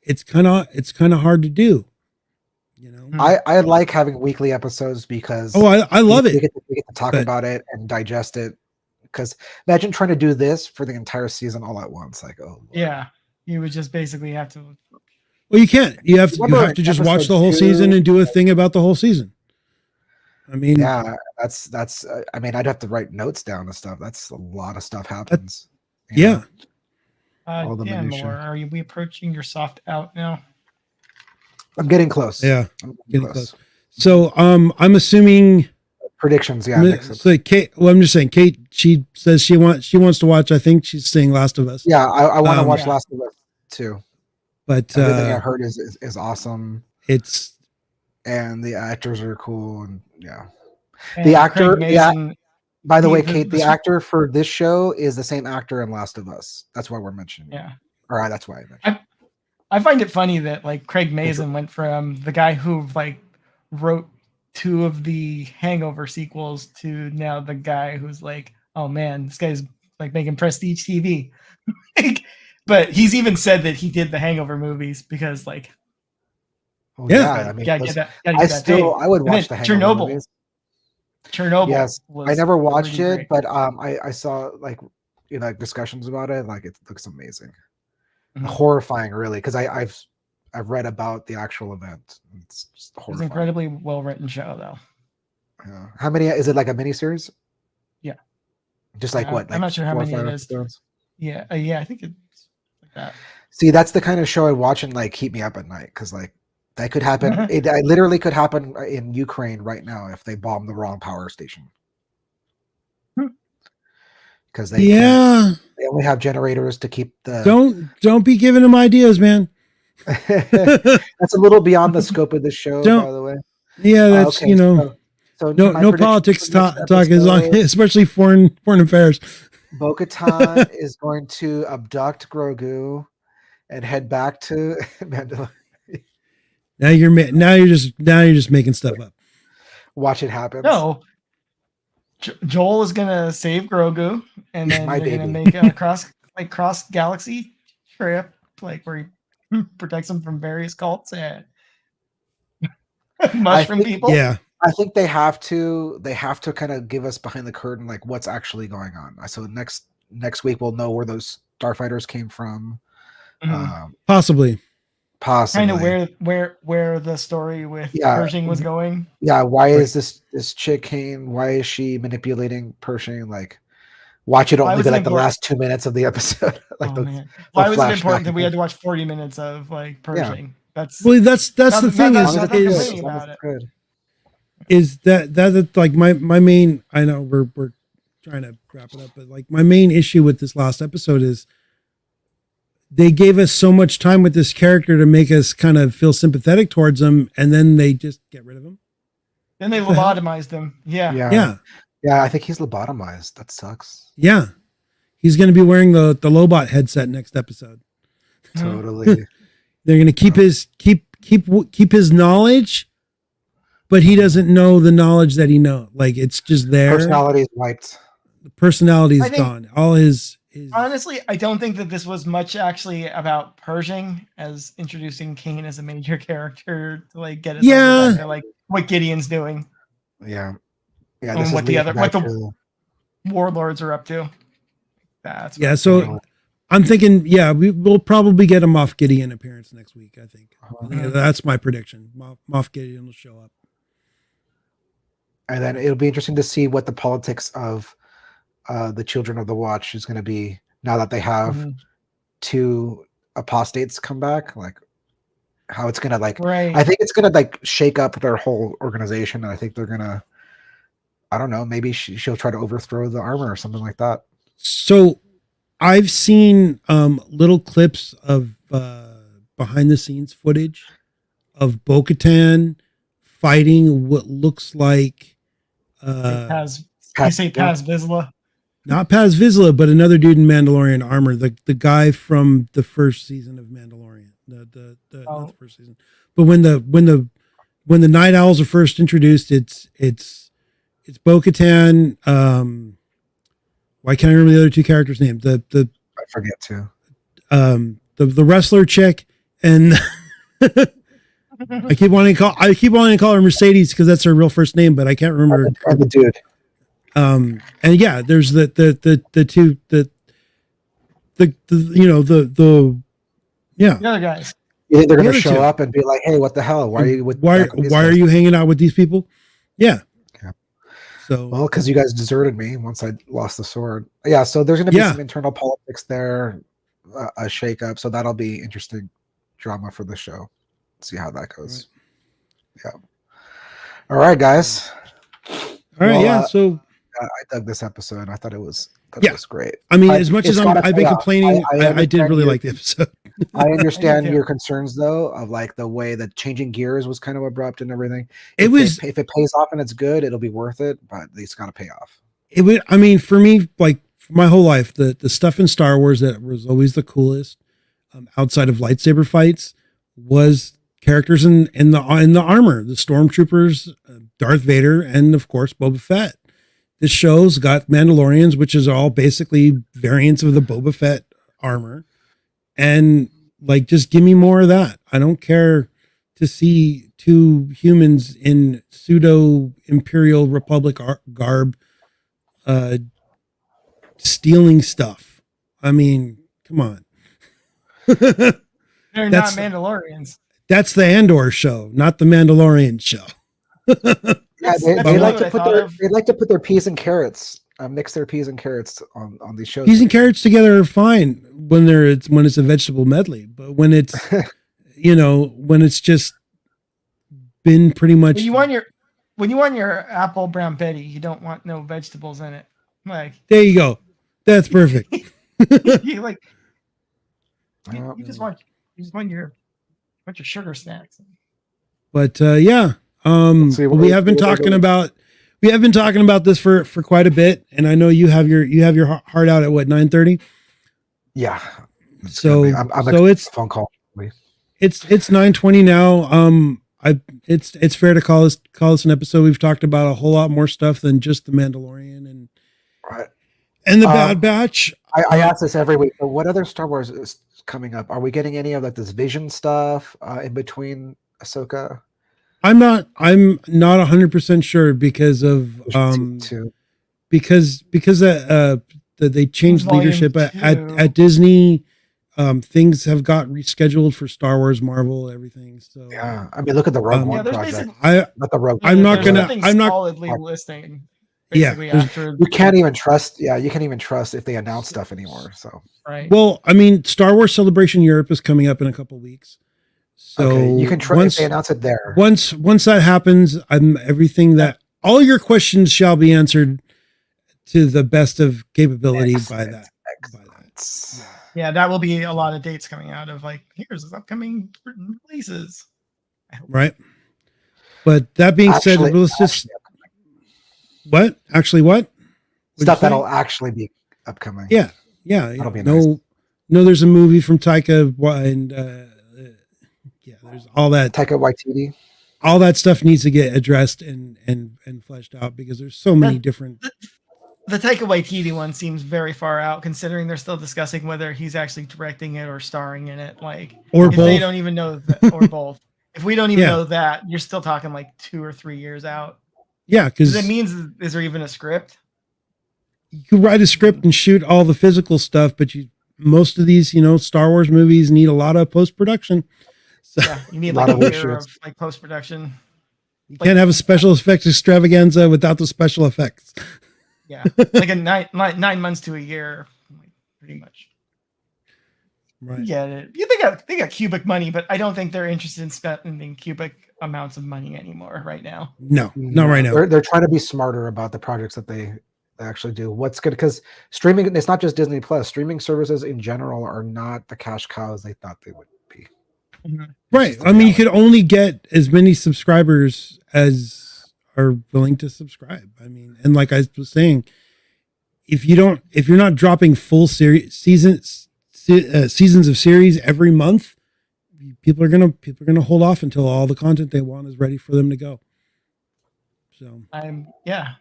it's kind of hard to do. I like having weekly episodes because I love it. We get to talk about it and digest it. Because imagine trying to do this for the entire season all at once. Like, Lord. Yeah, you would just basically have to. Well, you can't. You have to just watch the whole season and do a thing about the whole season. I mean, yeah, that's. I mean, I'd have to write notes down and stuff. That's a lot of stuff happens. Yeah. DanMalore, are we approaching your soft out now? I'm getting close. Yeah, I'm getting close. So, I'm assuming predictions. Yeah. So Kate. Well, I'm just saying, Kate. She says she wants to watch. I think she's saying Last of Us. Yeah, I want to watch Last of Us too. But everything I heard is awesome. And the actors are cool, and the actor. By the way, Kate, the actor for this show is the same actor in Last of Us. That's why we're mentioning. Yeah. All right, that's why I mentioned. I find it funny that like Craig Mazin went from the guy who like wrote 2 of the Hangover sequels to now the guy who's like, oh man, this guy's like making prestige TV. But he's even said that he did the Hangover movies because like, I mean, I would watch the Hangover movies. Chernobyl. Yes, I never watched it, but I saw like discussions about it. Like it looks amazing, horrifying, really, because I've read about the actual event. It's just horrifying. It's an incredibly well written show, though. Yeah. How many is it? Like a miniseries? Yeah. Just like what? Like I'm not sure how many it is. Episodes? Yeah, I think it's like that. See, that's the kind of show I watch and like keep me up at night because like that could happen. It literally could happen in Ukraine right now if they bomb the wrong power station. Because they only have generators to keep the. Don't be giving them ideas, man. That's a little beyond the scope of the show, by the way. Yeah, that's So no politics talk as long, especially foreign affairs. Bo-Katan is going to abduct Grogu and head back to Mandalorian. Now you're just making stuff up. Watch it happen. No, Joel is gonna save Grogu, and then they're gonna make a cross galaxy trip, like where he protects them from various cults and mushroom people. Yeah, I think they have to kind of give us behind the curtain, like what's actually going on. So next week we'll know where those starfighters came from. Possibly. Kind of where the story with Pershing was going. Yeah, why is this chick Kane? Why is she manipulating Pershing? Like, watch it only be like the last 2 minutes of the episode. Man. Why was it important that we had to watch 40 minutes of like Pershing? Yeah. That's the thing is that like my main. I know we're trying to wrap it up, but like my main issue with this last episode is they gave us so much time with this character to make us kind of feel sympathetic towards him, and then they just get rid of him. Then they lobotomized him. Yeah. I think he's lobotomized. That sucks. Yeah, he's going to be wearing the Lobot headset next episode. Totally. They're going to keep his knowledge, but he doesn't know the knowledge that he knows. Like it's just there. Personality is wiped. The personality is gone. All his. Honestly, I don't think that this was much actually about Pershing as introducing Kane as a major character to like get us to, like what Gideon's doing. Yeah. And what the warlords are up to. That's so I'm thinking, we'll probably get a Moff Gideon appearance next week. I think that's my prediction. Moff Gideon will show up. And then it'll be interesting to see what the politics of the Children of the Watch is going to be now that they have 2 apostates come back. Like how it's going to like. Right. I think it's going to like shake up their whole organization, and I think they're going to. I don't know. Maybe she'll try to overthrow the armor or something like that. So, I've seen little clips of behind the scenes footage of Bo-Katan fighting what looks like Paz Vizsla. Not Paz Vizsla, but another dude in Mandalorian armor. The guy from the first season of Mandalorian. Not the first season. But when the Night Owls are first introduced, it's Bo-Katan. Why can't I remember the other two characters' name? The I forget to. The wrestler chick, and I keep wanting to call her Mercedes because that's her real first name, but I can't remember. Or the dude. And yeah, there's the two the yeah. The other guys. You think they're going The to other show two. up and be like, "Hey, what the hell? Why are you with? Why are you hanging out with these people?" Yeah. Yeah. So Well, because you guys deserted me once I lost the sword. Yeah. So there's going to be Yeah. some internal politics there, a shakeup. So that'll be interesting drama for the show. See how that goes. Yeah. All right, guys. all right, Well, yeah. So I dug this episode. I thought it was great. I mean, as much as it's gotta I've been pay off. complaining, I did understand really your- like the episode. I understand too. your concerns though, of like the way that changing gears was kind of abrupt and everything. It was If it pays off and it's good, it'll be worth it. But it's got to pay off. I mean, for me, like for my whole life, the stuff in Star Wars that was always the coolest, outside of lightsaber fights, was characters in the armor, the stormtroopers, Darth Vader, and of course Boba Fett. This show's got Mandalorians, which is all basically variants of the Boba Fett armor, and like just give me more of that. I don't care to see two humans in pseudo Imperial Republic garb stealing stuff. I mean, come on. They're That's- not Mandalorians. That's the Andor show, not the Mandalorian show. Yeah, they That's like what to I put thought their of. they like to put their peas and carrots, mix their peas and carrots on these shows. Peas and carrots together are fine when it's a vegetable medley, but when it's when it's just been pretty much When you want your apple brown Betty, you don't want no vegetables in it. Like there you go. That's perfect. you like Well, you just want your sugar snacks. But yeah, See, we have been talking about this for quite a bit, and I know you have your heart out at what 9:30. yeah. So I'm so it's phone call. it's 9:20 now. It's fair to call this an episode. We've talked about a whole lot more stuff than just the Mandalorian Right. and the Bad Batch. I ask this every week, but what other Star Wars is coming up? Are we getting any of like this Vision stuff in between Ahsoka? I'm not 100% sure because of Two. because they changed Volume leadership 2. at Disney. Things have got rescheduled for Star Wars, Marvel, everything. So Yeah, I mean, look at the Rogue One there's project. basically Not the Rogue. I'm not there's gonna- nothing I'm not- solidly listing. Yeah, Basically there's- after You can't even trust. Yeah, you can't even trust if they announce stuff anymore. So right. well, I mean, Star Wars Celebration Europe is coming up in a couple weeks. So okay, you can trust if once they announce it there. once that happens, all your questions shall be answered to the best of capability by that. Excellent. Yeah, that will be a lot of dates coming out of like here's his upcoming releases. Right. But that being said, let's just what? Actually what? Stuff What'd you say? that'll actually be upcoming. Yeah. That'll be nice. No, there's a movie from Taika and there's all that. Taika Waititi. All that stuff needs to get addressed and fleshed out because there's so many different. The Taika Waititi one seems very far out, considering they're still discussing whether he's actually directing it or starring in it. Like, Or if both. they don't even know, or both. If we don't even Yeah. know that, you're still talking like 2 or 3 years out. Yeah, because Does it means is there even a script? you could write a script and shoot all the physical stuff, but most of these, Star Wars movies need a lot of post production. So Yeah, you need A lot like a of year reshoots. of like post production. you can't have a special effects extravaganza without the special effects. Yeah, like a 9 months to a year, like, pretty much. Right. Get it? Yeah, they got cubic money, but I don't think they're interested in spending cubic amounts of money anymore right now. No, not right now. They're trying to be smarter about the projects that they actually do. What's good because streaming, it's not just Disney Plus. Streaming services in general are not the cash cows they thought they would be. Right. I mean, you could only get as many subscribers as are willing to subscribe. I mean, and like I was saying, if you're not dropping full seasons of series every month, people are gonna hold off until all the content they want is ready for them to go. So Yeah.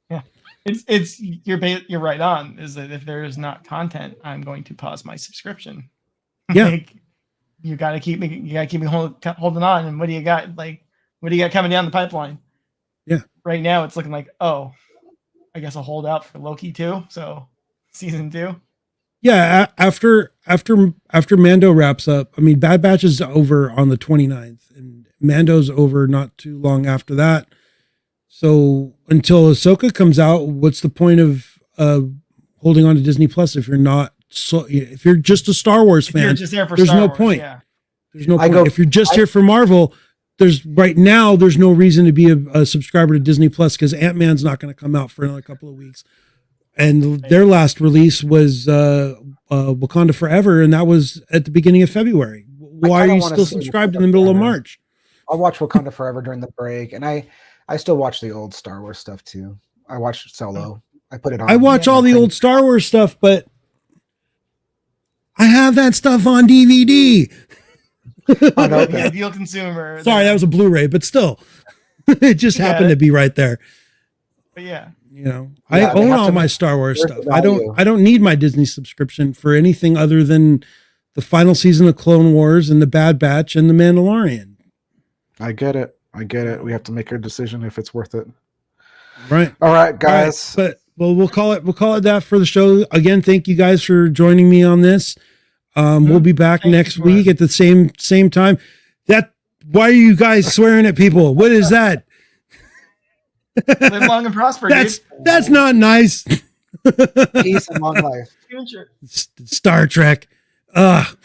You're right on. Is that if there is not content, I'm going to pause my subscription. Yeah. Like, you gotta keep me holding on. And what do you got? Like, what do you got coming down the pipeline? Yeah. Right now, it's looking like, oh, I guess I'll hold out for Loki too. So season 2. Yeah, after Mando wraps up, I mean, Bad Batch is over on the 29th, and Mando's over not too long after that. So until Ahsoka comes out, what's the point of holding on to Disney Plus if you're just a Star Wars fan? There's no point. Yeah. There's no point. If you're just here for Marvel, there's no reason to be a subscriber to Disney Plus because Ant-Man's not going to come out for another couple of weeks. And their last release was Wakanda Forever, and that was at the beginning of February. Why are you still subscribed in the middle of March? I'll watch Wakanda Forever during the break, and I still watch the old Star Wars stuff too. I watched Solo. I put it on. I watch all the old Star Wars stuff, but I have that stuff on DVD. The ideal consumer. Sorry, that was a Blu-ray, but still, it just happened to be right there. But yeah. You know, I own all my Star Wars stuff. I don't need my Disney subscription for anything other than the final season of Clone Wars and the Bad Batch and the Mandalorian. I get it. We have to make our decision if it's worth it. Right. All right, guys. All right. But we'll call it that for the show. Again, thank you guys for joining me on this. We'll be back next week at the same time. Why are you guys swearing at people? What is that? Live long and prosper. That's not nice. Peace and long life. Star Trek. Guys,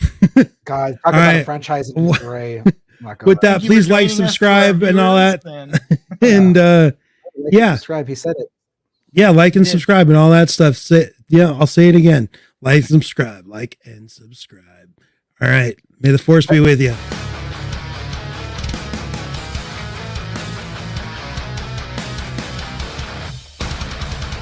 talk about a franchise in Ray. With that, please like, subscribe, and all that. And subscribe. He said it. Yeah, like and subscribe and all that stuff. I'll say it again. Like, subscribe, and subscribe. All right. May the force be with you.